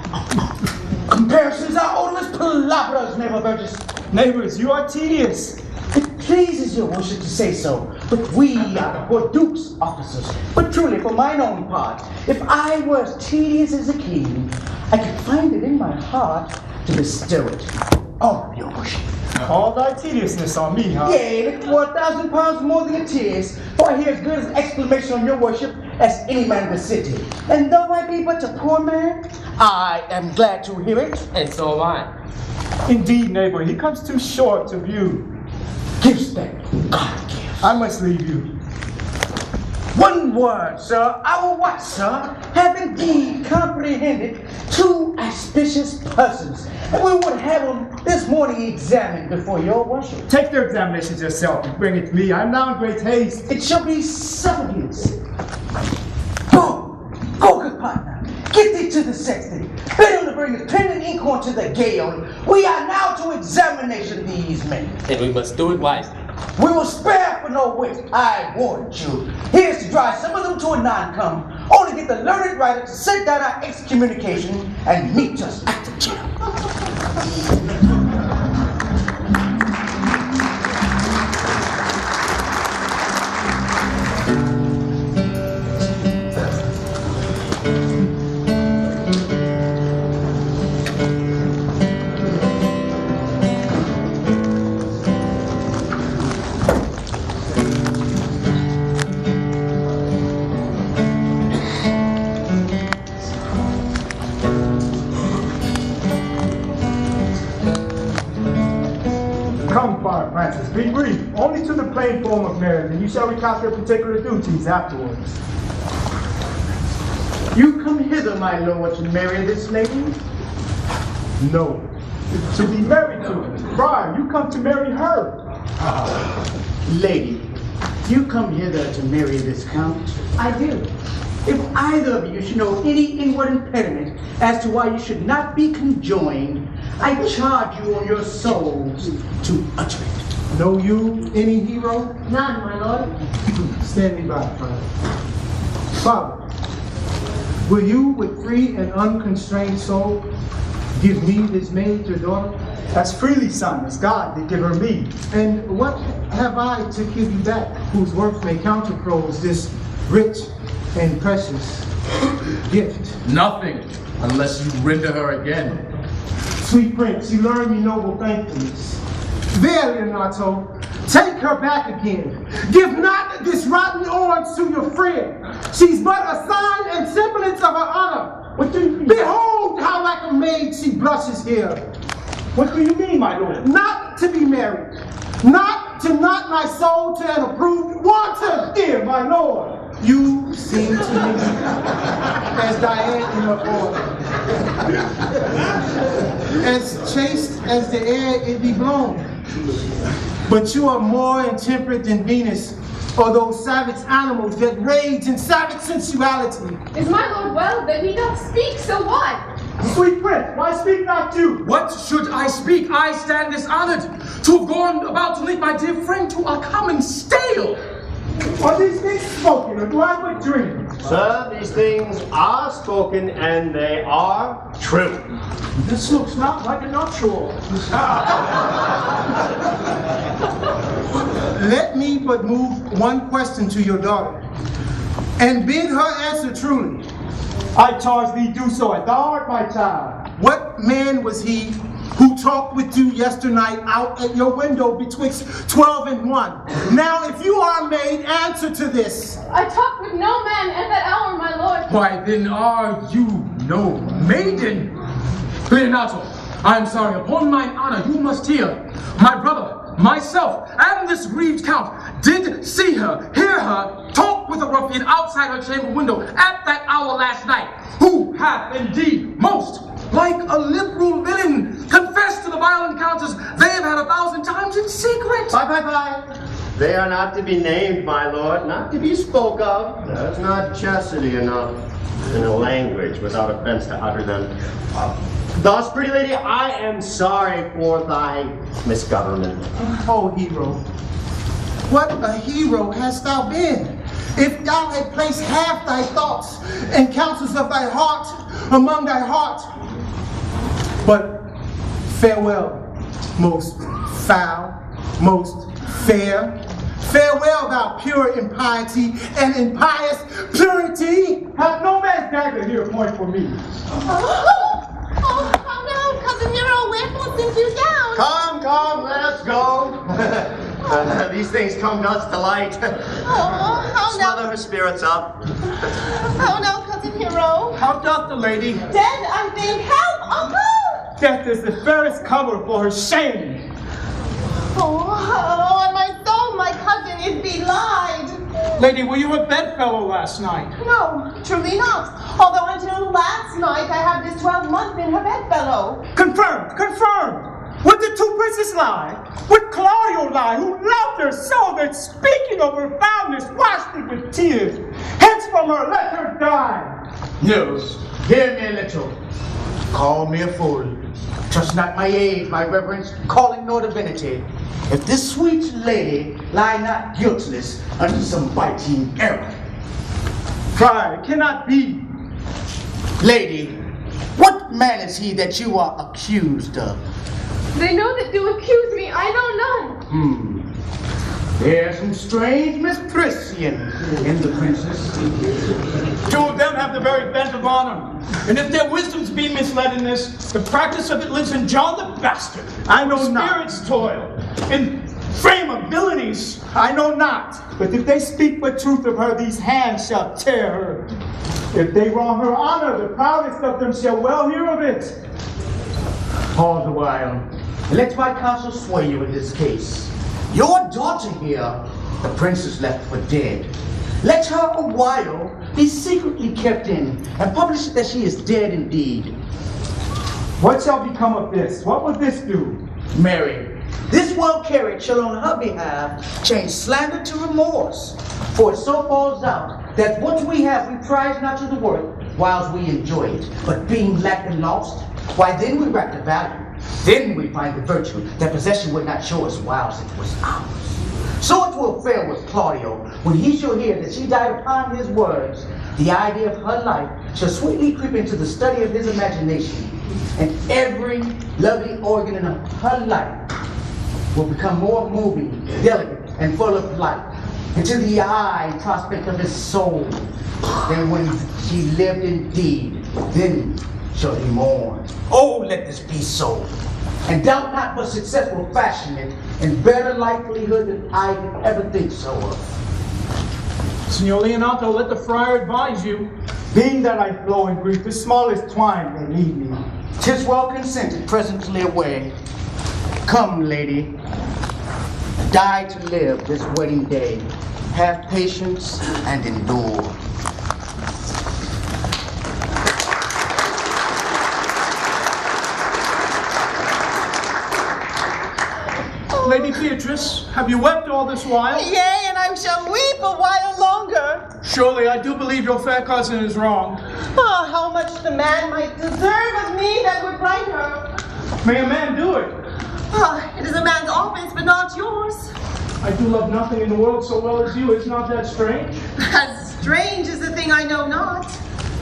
Comparisons are odorous palabras, neighbor Burgess. Neighbors, you are tedious. It pleases your worship to say so, but we are the poor Duke's officers. But truly, for mine own part, if I were as tedious as a king, I could find it in my heart to bestow it on your worship. All thy tediousness on me, huh? Yea, and it were 1,000 pounds more than it is, for I hear as good an exclamation on your worship as any man in the city. And though I be but a poor man, I am glad to hear it. And so am I. Indeed, neighbor, he comes too short to view. Give respect, God give. I must leave you. One word, sir. Our what, sir, have indeed comprehended two auspicious persons. And we would have them this morning examined before your worship. Take their examinations yourself and bring it to me. I'm now in great haste. It shall be subjects. Go, good partner. Get thee to the sexton. Bid him to bring his pen and inkhorn to the gale. We are now to examination these men. And we must do it wisely. We will spare for no wit, I warned you. Here's to drive some of them to a non-come, only get the learned writer to send down our excommunication and meet us at the jail. Francis, be brief, only to the plain form of marriage, and you shall recount your particular duties afterwards. You come hither, my lord, to marry this lady? No, to be married to her. Friar, you come to marry her. Lady, you come hither to marry this count? I do. If either of you should know any inward impediment as to why you should not be conjoined, I charge you on your souls to utter it. Know you any hero? None, my lord. Standing by, Father. Father, will you with free and unconstrained soul give me this maid, your daughter? That's freely, son, as God did give her me. And what have I to give you back, whose worth may counterpose this rich and precious gift? Nothing, unless you render her again. Sweet prince, you learn me noble thankfulness. There, Leonato, take her back again. Give not this rotten orange to your friend. She's but a sign and semblance of her honor. What do you mean? Behold how like a maid she blushes here. What do you mean, my lord? Not to be married. Not to knot my soul to an approved wanton. Dear my lord. You seem to me as Diane in her order. As chaste as the air it be blown. But you are more intemperate than Venus, or those savage animals that rage in savage sensuality. Is my lord well that he doth speak, so what? Sweet prince, why speak not you? What should I speak? I stand dishonored to have gone about to lead my dear friend to a common stale. Are these things spoken, or do I but dream? Sir, these things are spoken, and they are true. This looks not like a nuptial. Let me but move one question to your daughter, and bid her answer truly. I charge thee do so, and thou art my child. What man was he who talked with you yesternight out at your window betwixt 12 and 1? Now, if you are a maid, answer to this. I talked with no man at that hour, my lord. Why, then are you no maiden? Leonato, I am sorry, upon mine honor, you must hear. My brother, myself, and this grieved count did see her, hear her, talk with a ruffian outside her chamber window at that hour last night, who hath indeed most, like a liberal villain, confessed to the vile encounters they have had 1,000 times in secret. Bye. They are not to be named, my lord, not to be spoke of. There's not chastity enough in a language without offense to utter them. Thus, pretty lady, I am sorry for thy misgovernment. Oh, hero, what a hero hast thou been, if thou had placed half thy thoughts and counsels of thy heart among thy heart. But farewell, most foul, most fair. Farewell, thou pure impiety and impious purity. Hath no man's dagger here point for me. Oh, no, Cousin Hero, wherefore think you down? Come, let us go. These things come to us to light. Oh, Smother no. her spirits up. Oh, no, Cousin Hero. How doth the lady? Dead, I think. Help, Uncle! Death is the fairest cover for her shame. Oh, and my soul, my cousin, is belied. Lady, were you her bedfellow last night? No, truly not. Although until last night I have this 12-month been her bedfellow. Confirmed, confirmed. Would the two princes lie? Would Claudio lie, who loved her so that speaking of her foulness washed it with tears? Hence from her, let her die. No, hear me a little. Call me a fool. Trust not my age, my reverence, calling nor divinity. If this sweet lady lie not guiltless under some biting error. Pride cannot be. Lady, what man is he that you are accused of? They know that do accuse me. I know none. There's some strange misprision in the princess. Two of them have the very bent of honor. And if their wisdoms be misled in this, the practice of it lives in John the Bastard. I know not. Spirits toil. In frame of villainies. I know not. But if they speak but truth of her, these hands shall tear her. If they wrong her honor, the proudest of them shall well hear of it. Pause a while, and let my counsel sway you in this case. Your daughter here, the princess left for dead. Let her a while be secretly kept in, and publish that she is dead indeed. What shall become of this? What will this do? Mary, this well carried shall on her behalf change slander to remorse. For it so falls out that what we have we prize not to the worth whilst we enjoy it, but being lacked and lost, why then we rack the value. Then we find the virtue that possession would not show us whilst it was ours. So it will fare with Claudio when he shall hear that she died upon his words. The idea of her life shall sweetly creep into the study of his imagination, and every lovely organ in her life will become more moving, delicate, and full of life, until the eye and prospect of his soul than when she lived indeed. Then shall he mourn. Oh, let this be so. And doubt not but success will fashion it in better likelihood than I could ever think so of. Signor Leonato, let the friar advise you. Being that I flow in grief, the smallest twine may lead me. 'Tis well consented, presently away. Come, lady. Die to live this wedding day. Have patience and endure. Lady Beatrice, have you wept all this while? Yea, and I shall weep a while longer. Surely I do believe your fair cousin is wrong. Ah, how much the man might deserve of me that would right her. May a man do it? Ah, it is a man's office, but not yours. I do love nothing in the world so well as you. Is not that strange? As strange is the thing I know not.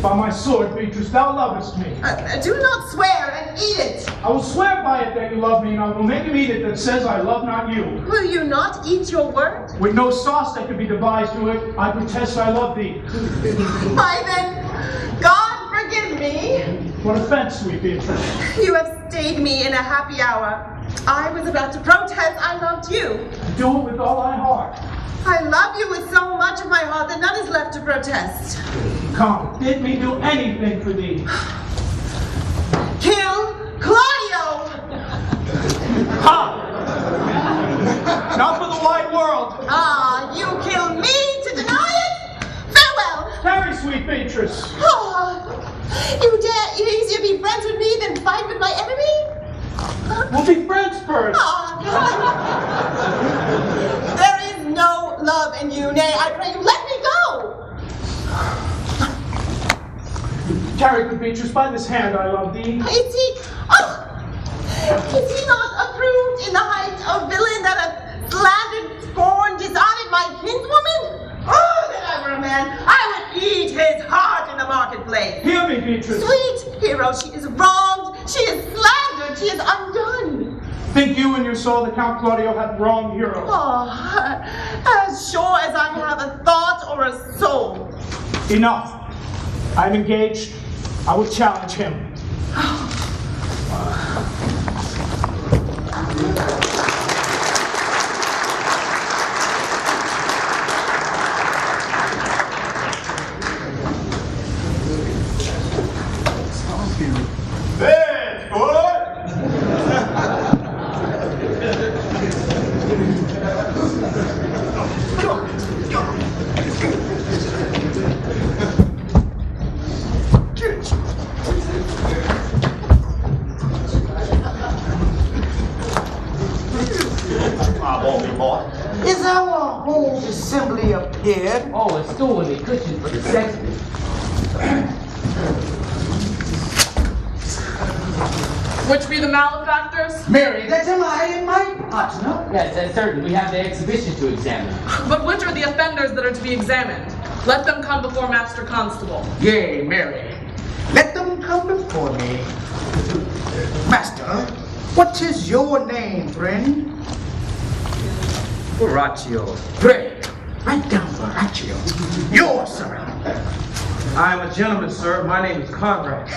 By my sword, Beatrice, thou lovest me. Do not swear and eat it. I will swear by it that you love me, and I will make him eat it that says I love not you. Will you not eat your word? With no sauce that could be devised to it, I protest I love thee. Why then, God forgive me. What offense, sweet Beatrice? You have stayed me in a happy hour. I was about to protest I loved you. Do it with all thy heart. I love you with so much of my heart that none is left to protest. Come, bid me do anything for thee. Kill Claudio! Ha! Not for the wide world. Ah, you kill me to deny it? Farewell! Tarry, sweet Beatrice. Ah, you dare easier be friends with me than fight with my enemy? We'll be friends first. Ah, there is no love in you. Nay, I pray you let me go. Tarry, good Beatrice, by this hand I love thee. Is he not approved in the height of villain that hath slandered, scorned, dishonored my kinswoman? Oh, that I were a man, I would eat his heart in the marketplace. Hear me, Beatrice. Sweet hero, she is wronged, she is slandered, she is undone. Think you in your soul that Count Claudio hath wronged hero? Oh, as sure as I have a thought or a soul. Enough. I'm engaged. I will challenge him. That's good. Has our whole assembly appeared? Oh, a stool and a cushion for the sexton. Which be the malefactors? Mary, that am I and my partner. Yes, that's certain. We have the exhibition to examine. But which are the offenders that are to be examined? Let them come before Master Constable. Yea, Mary, let them come before me. Master, what is your name, friend? Horatio. Pray, write down Horatio. Yours, sir. I am a gentleman, sir. My name is Conrad.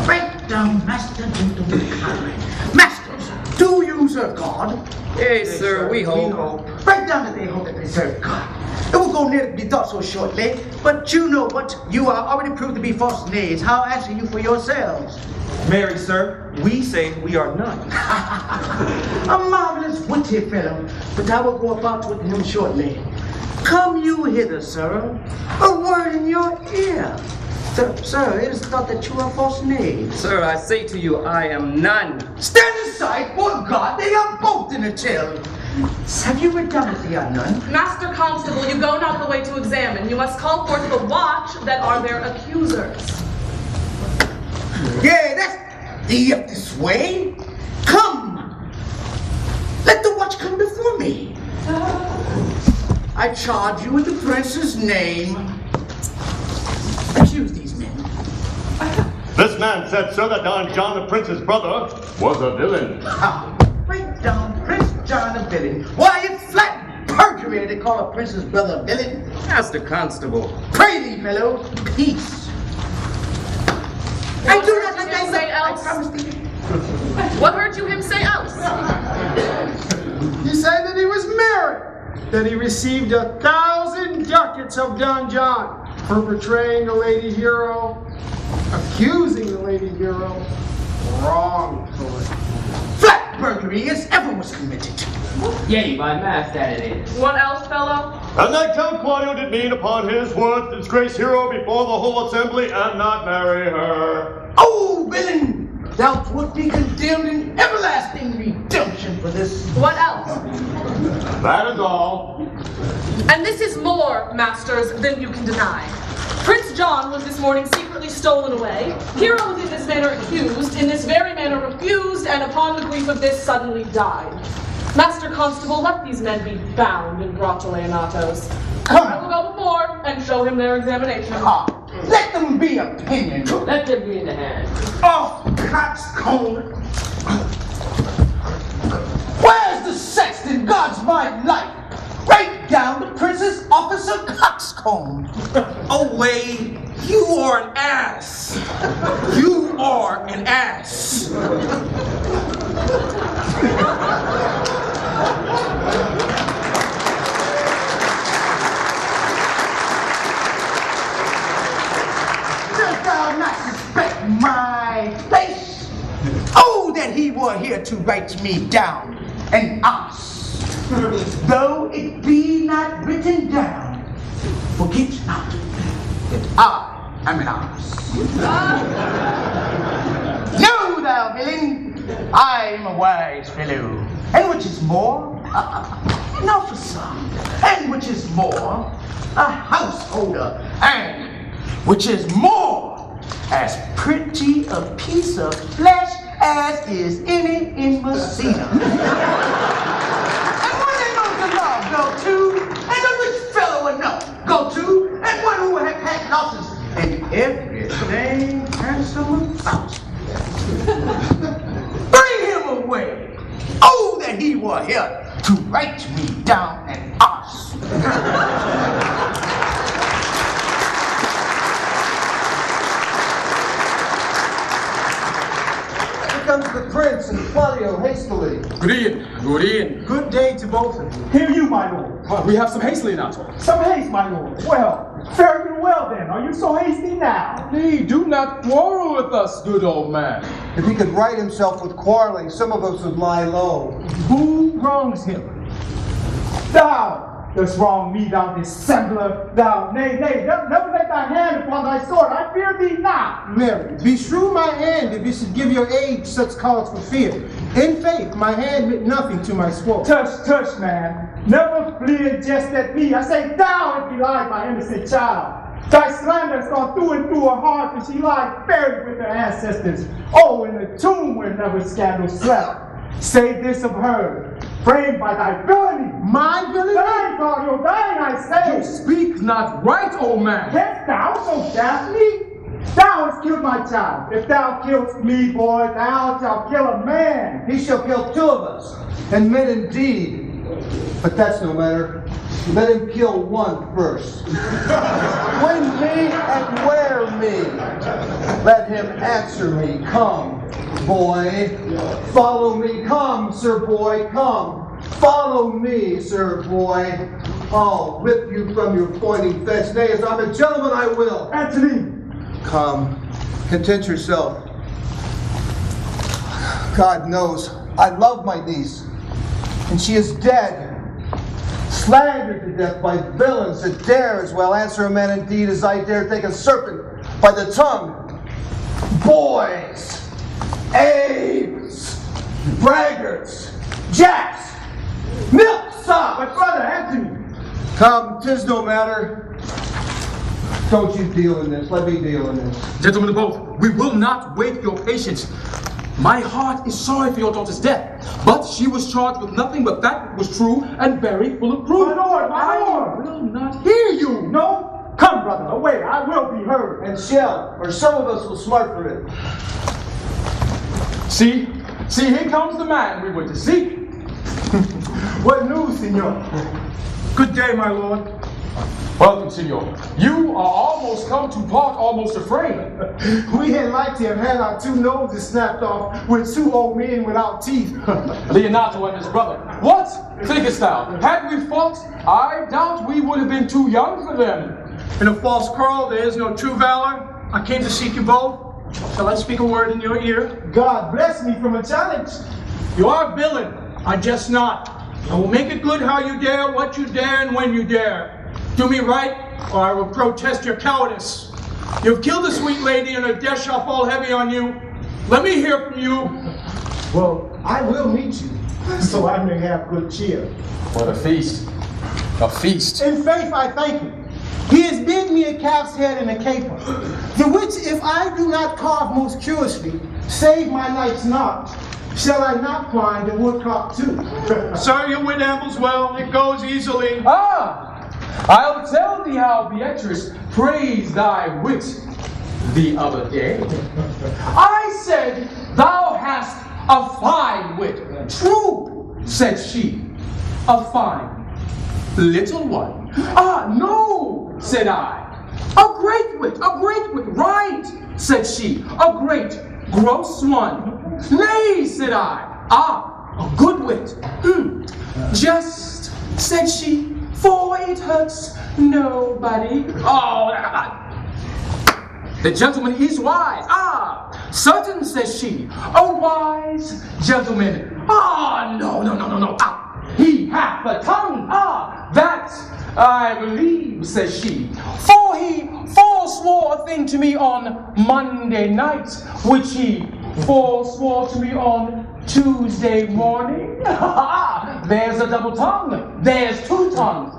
Write down Master Gentleman Conrad. Masters, do you serve God? Hey, sir, we hope. Write down that they hope that they serve God. It will go near to be thought so shortly, but you know what? You are already proved to be false knaves. How answer you for yourselves? Mary, sir, we say we are none. A marvelous witty fellow, but I will go about with him shortly. Come you hither, sir. A word in your ear. Sir, it is thought that you are false knaves. Sir, I say to you, I am none. Stand aside, for God, they are both in a tale. Have you read down that they are none? Master Constable, you go not the way to examine. You must call forth the watch that are their accusers. Yeah, that's thee up this way. Come. Let the watch come before me. I charge you in the prince's name. Accuse these men. This man said, sir, that Don John, the prince's brother, was a villain. Write down Prince John a villain. Why, it's flat perjury to call a prince's brother a villain. Master Constable. Pray thee, fellow, peace. I do not let him say else. I promise thee. What heard you him say else? He said that he was married, that he received 1,000 ducats of Don John for betraying the lady hero, accusing the lady hero wrongfully. Flat burglary as ever was committed. Yea, by mass that it is. What else, fellow? And that Count Claudio did mean upon his word to disgrace hero before the whole assembly and not marry her. Oh, villain! Thou would be condemned in everlasting redemption for this. What else? That is all. And this is more, masters, than you can deny. Prince John was this morning secretly stolen away. Hero was in this manner accused, in this very manner refused, and upon the grief of this suddenly died. Master Constable, let these men be bound and brought to Leonatos. I will go before and show him their examination. Let them be opinion. Let them be in the hand. Off coxcomb. Where's the sexton? God's my life. Write down the prince's officer coxcomb. Away, you are an ass. You are an ass. Dost thou not suspect my face? Oh, that he were here to write me down an ass. Though it be not written down, forget not that I am an ass. Know thou, villain, I am a wise fellow, and which is more, an officer, and which is more, a householder, and which is more, as pretty a piece of flesh as is any in Messina. And one that knows the law go to, and a rich fellow enough go to, and one who has had losses, and everything handsome about. Bring him away. Oh, that he were here to write me down an arse. Comes the prince and Claudio hastily. Good evening. Good evening. Good day to both of you. Here you, my lord. We have some haste, Leonato. Some haste, my lord. Well, very well then. Are you so hasty now? Nay, do not quarrel with us, good old man. If he could right himself with quarreling, some of us would lie low. Who wrongs him? Thou dost wrong me, thou dissembler. Thou, nay, never let thy hand upon thy sword. I fear thee not. Mary, beshrew my hand if you should give your age such cause for fear. In faith, my hand meant nothing to my sword. Tush, tush, man. Never flee and jest at me. I say, thou if you lie, my innocent child. Thy slander's gone through and through her heart, and she lies buried with her ancestors. Oh, in the tomb where never scandal slept. Say this of her, framed by thy villainy. My villainy? Thine, Claudio, thine, I say. You speak not right, old man. Canst thou so dash me? Thou hast killed my child. If thou killest me, boy, thou shalt kill a man. He shall kill two of us, and men indeed. But that's no matter. Let him kill one first. When me and where me? Let him answer me. Come, boy. Follow me. Come, sir boy. Come. Follow me, sir boy. I'll rip you from your pointing fence. Nay, as I'm a gentleman, I will. Antony. Come. Content yourself. God knows I love my niece, and she is dead. Slandered to death by villains that dare as well answer a man indeed as I dare take a serpent by the tongue. Boys, apes, braggarts, jacks, milksops. But brother Antony. Come, 'tis no matter. Don't you deal in this. Let me deal in this. Gentlemen of both, we will not wait your patience. My heart is sorry for your daughter's death, but she was charged with nothing but that which was true and very full of proof. My lord, my lord. I will not hear you. No? Come, brother, away. I will be heard. And shall, or some of us will smart for it. See, here comes the man we were to seek. What news, senor? Good day, my lord. Welcome, senor. You are almost come to part almost afraid. We had like to have had our two noses snapped off with two old men without teeth. Leonato and his brother. What thinkest thou? Had we fought, I doubt we would have been too young for them. In a false quarrel, there is no true valor. I came to seek you both. Shall I speak a word in your ear? God bless me from a challenge. You are a villain. I jest not. I will make it good how you dare, what you dare, and when you dare. Do me right, or I will protest your cowardice. You've killed a sweet lady, and her death shall fall heavy on you. Let me hear from you. Well, I will meet you, so I may have good cheer. What a feast. A feast. In faith, I thank him. He has bid me a calf's head and a caper, the which, if I do not carve most curiously, save my life's not. Shall I not find a woodcock too? Sir, your wit ambles well. It goes easily. Ah! I'll tell thee how Beatrice praised thy wit the other day. I said, thou hast a fine wit. True, said she, a fine little one. Ah, no, said I. A great wit, right, said she, a great gross one. Nay, said I. Ah, a good wit. Just, said she, for it hurts nobody. Oh, the gentleman is wise. Ah, certain, says she, a wise gentleman. Ah, no. Ah, he hath the tongue. Ah, that I believe, says she. For he forswore a thing to me on Monday night, which he forswore to me on Tuesday morning. There's a double tongue. There's two tongues.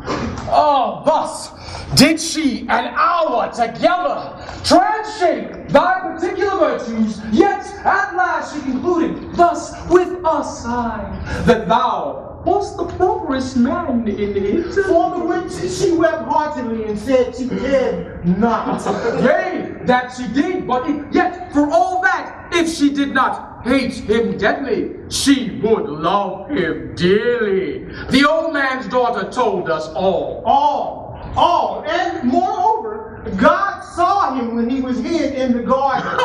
Oh, thus did she an hour together transhake thy particular virtues, yet at last she concluded thus with a sigh that thou wast the properest man in it. For the which she wept heartily and said she cared not. Yea, that she did, but yet for all that, if she did not hate him deadly, she would love him dearly. The old man's daughter told us all. All. And moreover, God saw him when he was hid in the garden.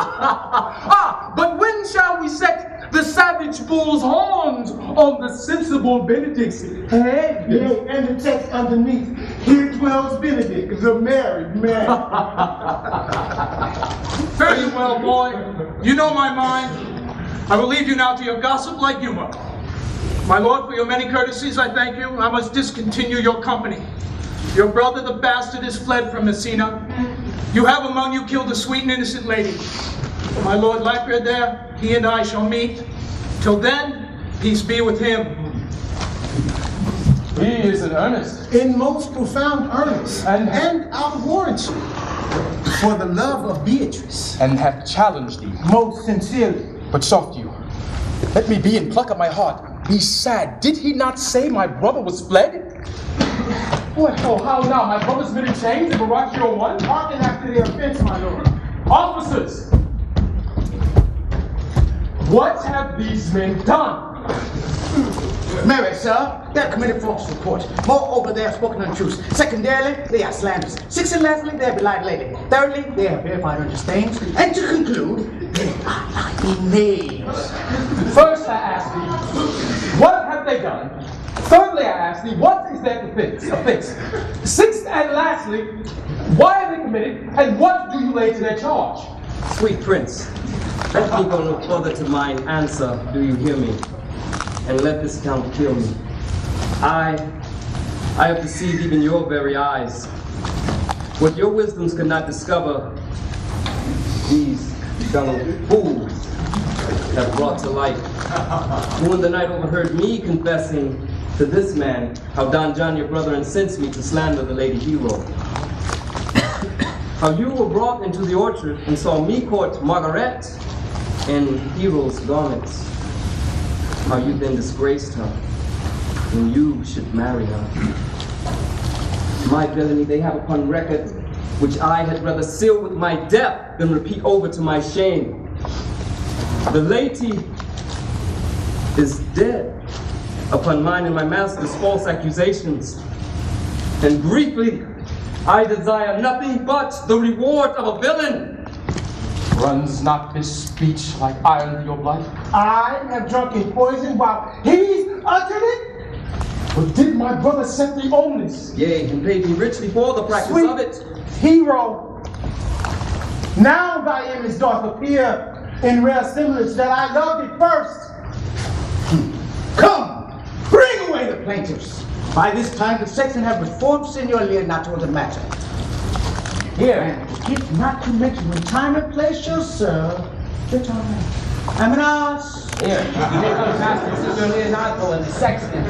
But when shall we set the savage bull's horns on the sensible Benedict's head? Yea, and the text underneath, here dwells Benedict, the married man. Fare you well, boy. You know my mind. I will leave you now to your gossip-like humor. My lord, for your many courtesies, I thank you. I must discontinue your company. Your brother, the bastard, is fled from Messina. You have among you killed a sweet and innocent lady. My lord Lacrida there, he and I shall meet. Till then, Peace be with him. He is in earnest. In most profound earnest, and out of warranty, for the love of Beatrice. And hath challenged thee. Most sincerely. But soft you, let me be and pluck up my heart. Be sad. Did he not say my brother was fled? What? Oh, how now? My brother's been in chains in Baraccio 1? Hearken after their offense, my lord. Officers! What have these men done? Married, sir, they are committed false report. Moreover, they have spoken untruths. Secondarily, they are slanderous. Sixth and lastly, they have belied lady. Thirdly, they have verified understains. And to conclude, they are lying knaves. First I ask thee, what have they done? Thirdly I ask thee, what is their offense? Sixth and lastly, why are they committed, and what do you lay to their charge? Sweet prince, let me go no further to mine answer, do you hear me? And let this account kill me. I have deceived even your very eyes. What your wisdoms could not discover, these fellow fools have brought to light. Who in the night overheard me confessing to this man how Don John, your brother, incensed me to slander the lady hero. How you were brought into the orchard and saw me court Margaret in hero's garments. How you then disgraced her when you should marry her. My villainy they have upon record, which I had rather seal with my death than repeat over to my shame. The lady is dead upon mine and my master's false accusations. And briefly, I desire nothing but the reward of a villain. Runs not this speech like iron through your blood? I have drunken poison while he's uttered it. But did my brother set thee on this? Yea, and paid me richly for the practice Sweet of it. hero, now thy image doth appear in rare semblance that I loved it first. Come, bring away the plaintiffs. By this time, the sexton have reformed Senor Leonato of the matter. Here, and if not to mention when time and place shall serve, the time. Amanas. Here, you may come past Senor Leonato and the sexton.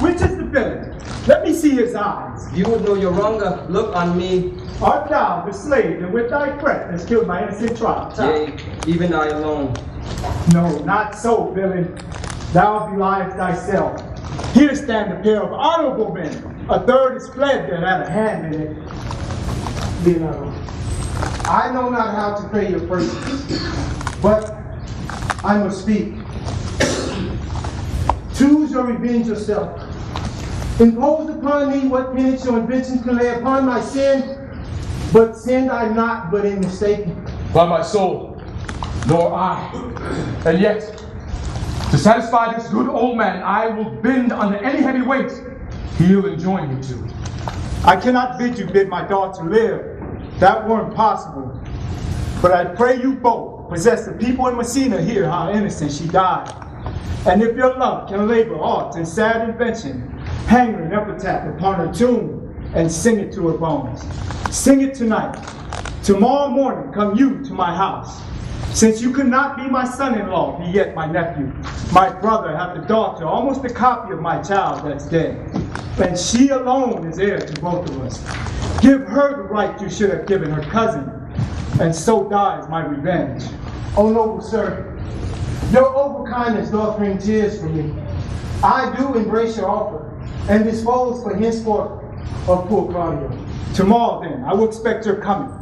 Which is the villain? Let me see his eyes. You would know your wronger. Look on me. Art thou the slave that with thy threat has killed my innocent child? Yea, even I alone. No, not so, villain. Thou beliest thyself. Here stand a pair of honorable men. A third is fled that had a hand in it. Leonardo, I know not how to pay your praises, but I must speak. Choose your revenge yourself. Impose upon me what penance your invention can lay upon my sin, but sinned I not, but in mistaken. By my soul, nor I. And yet, to satisfy this good old man, I will bend under any heavy weight he'll enjoin me to. I cannot bid you bid my daughter live. That were impossible. But I pray you both possess the people in Messina hear how innocent she died. And if your love can labor aught in sad invention, hang her an epitaph upon her tomb and sing it to her bones. Sing it tonight. Tomorrow morning come you to my house. Since you could not be my son-in-law, be yet my nephew. My brother hath a daughter, almost a copy of my child that's dead. And she alone is heir to both of us. Give her the right you should have given her cousin, and so dies my revenge. O noble sir, your overkindness doth bring tears from me. I do embrace your offer, and dispose for henceforth of poor Claudio. Tomorrow then, I will expect your coming.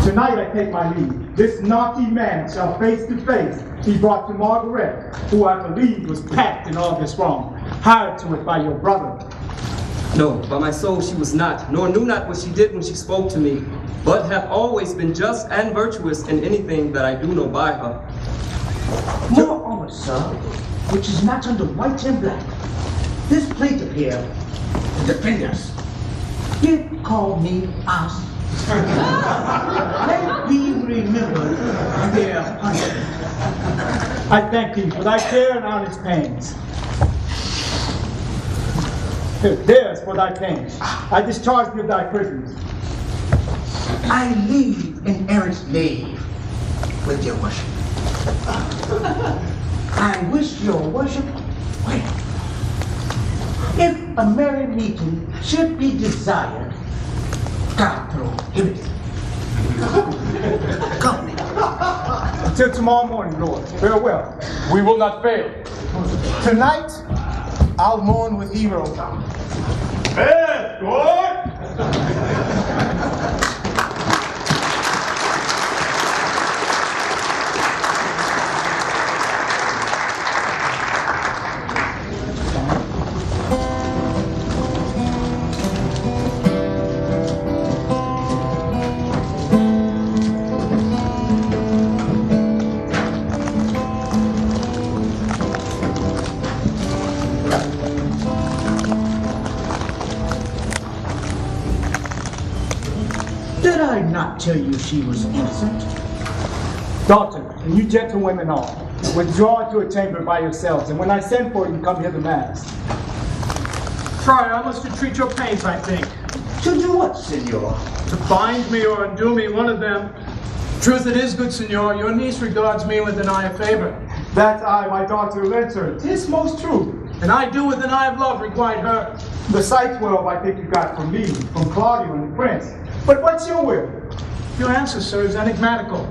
Tonight I take my leave. This naughty man shall face to face be brought to Margaret, who I believe was packed in all this wrong, hired to it by your brother. No, by my soul she was not, nor knew not what she did when she spoke to me, but hath always been just and virtuous in anything that I do know by her. More honor, sir, which is not under white and black. This plaintiff here, the defenders, did call me us. Let me remember their punishment. I thank thee for thy care and honest pains. Theirs for thy pains. I discharge thee of thy prisoners. I leave an errant knave with your worship. I wish your worship well. If a merry meeting should be desired, God prohibit it. Company. Until tomorrow morning, Lord. Farewell. We will not fail. Tonight, I'll mourn with Hero. Hey, Lord! Did I not tell you she was innocent? Daughter, and you gentlewomen all, withdraw to a chamber by yourselves, and when I send for you, come hither masked. Friar, I must entreat your pains, I think. To do what, senor? To bind me or undo me, one of them. Truth it is, good senor, your niece regards me with an eye of favor. That I, my daughter, lent her. 'Tis most true. And I do with an eye of love requite her. The sight 12 I think you got from me, from Claudio and the prince. But what's your will? Your answer, sir, is enigmatical.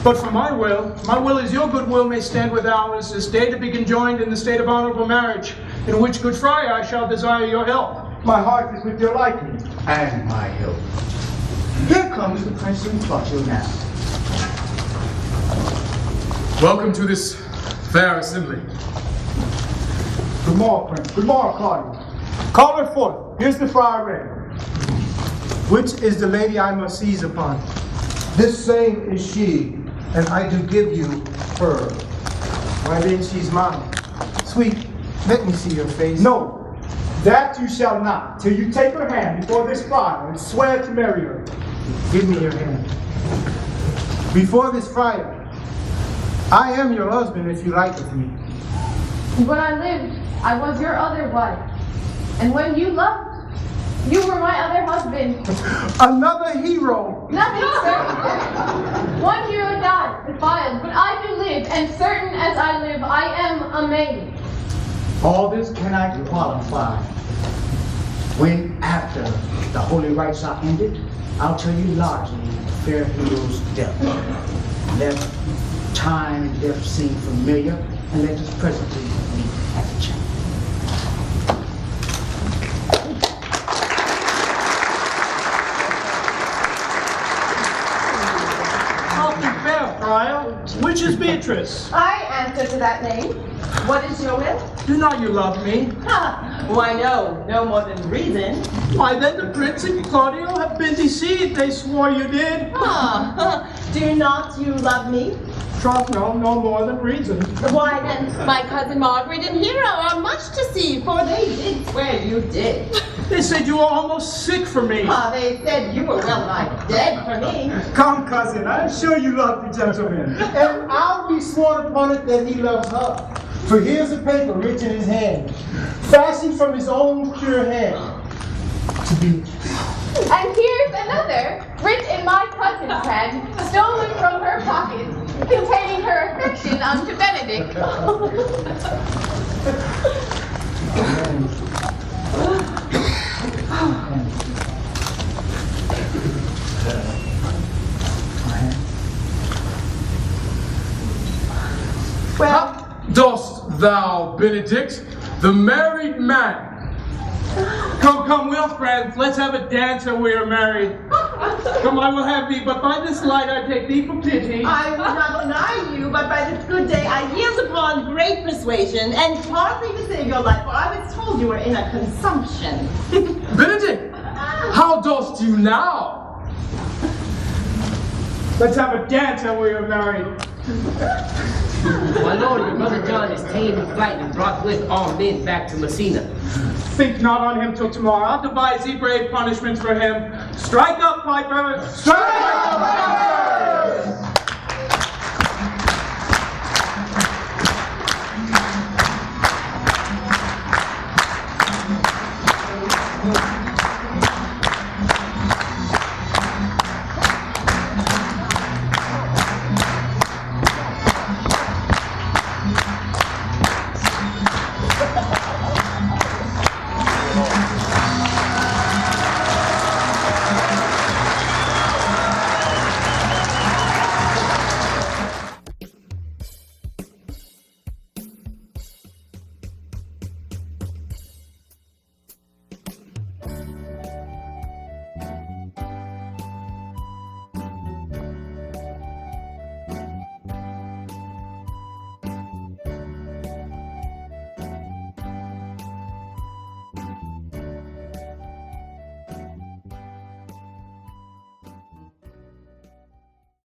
But for my will is your good will may stand with ours, this day to be conjoined in the state of honorable marriage, in which, good friar, I shall desire your help. My heart is with your liking. And my help. Here comes the Prince and Claudio now. Welcome to this fair assembly. Good morning, Prince. Good morning, Claudio. Call her forth. Here's the friar ready. Which is the lady I must seize upon? This same is she, and I do give you her. Why then she's mine. Sweet, let me see your face. No, that you shall not, till you take her hand before this friar and swear to marry her. Give me your hand. Before this friar, I am your husband if you like with me. When I lived, I was your other wife. And when you loved, you were my other husband. Another hero. Nothing certain. One hero died, defiled, but I do live, and certain as I live, I am a maid. All this can I qualify. When after the holy rites are ended, I'll tell you largely the fair hero's death. Let time and death seem familiar, and let us presently meet at the chapel. Friar, which is Beatrice? I answer to that name. What is your will? Do not you love me? Ha! Why no more than reason. Why then the prince and Claudio have been deceived. They swore you did. Ah, do not you love me? Troth, no more than reason. Why then, my cousin Margaret and Hero are much deceived, for they did swear you did. They said you were almost sick for me. Ah, they said you were well nigh dead for me. Come, cousin, I'm sure you love the gentleman. And I'll be sworn upon it that he loves her. For here's a paper rich in his hand, fashioned from his own pure hand. To be. And here's another, writ in my cousin's hand, stolen from her pocket, containing her affection unto Benedict. Well, Dost thou, Benedict, the married man? Come, we'll friends, let's have a dance and we are married. Come, I will have thee, but by this light I take thee for pity. I will not deny you, but by this good day I yield upon great persuasion, and partly to save your life, for I was told you were in a consumption. Benedict, how dost you now? Let's have a dance and we are married. My lord, your brother John is tamed in flight and brought with all men back to Messina. Think not on him till tomorrow. I'll devise thee brave punishments for him. Strike up, piper! Strike up!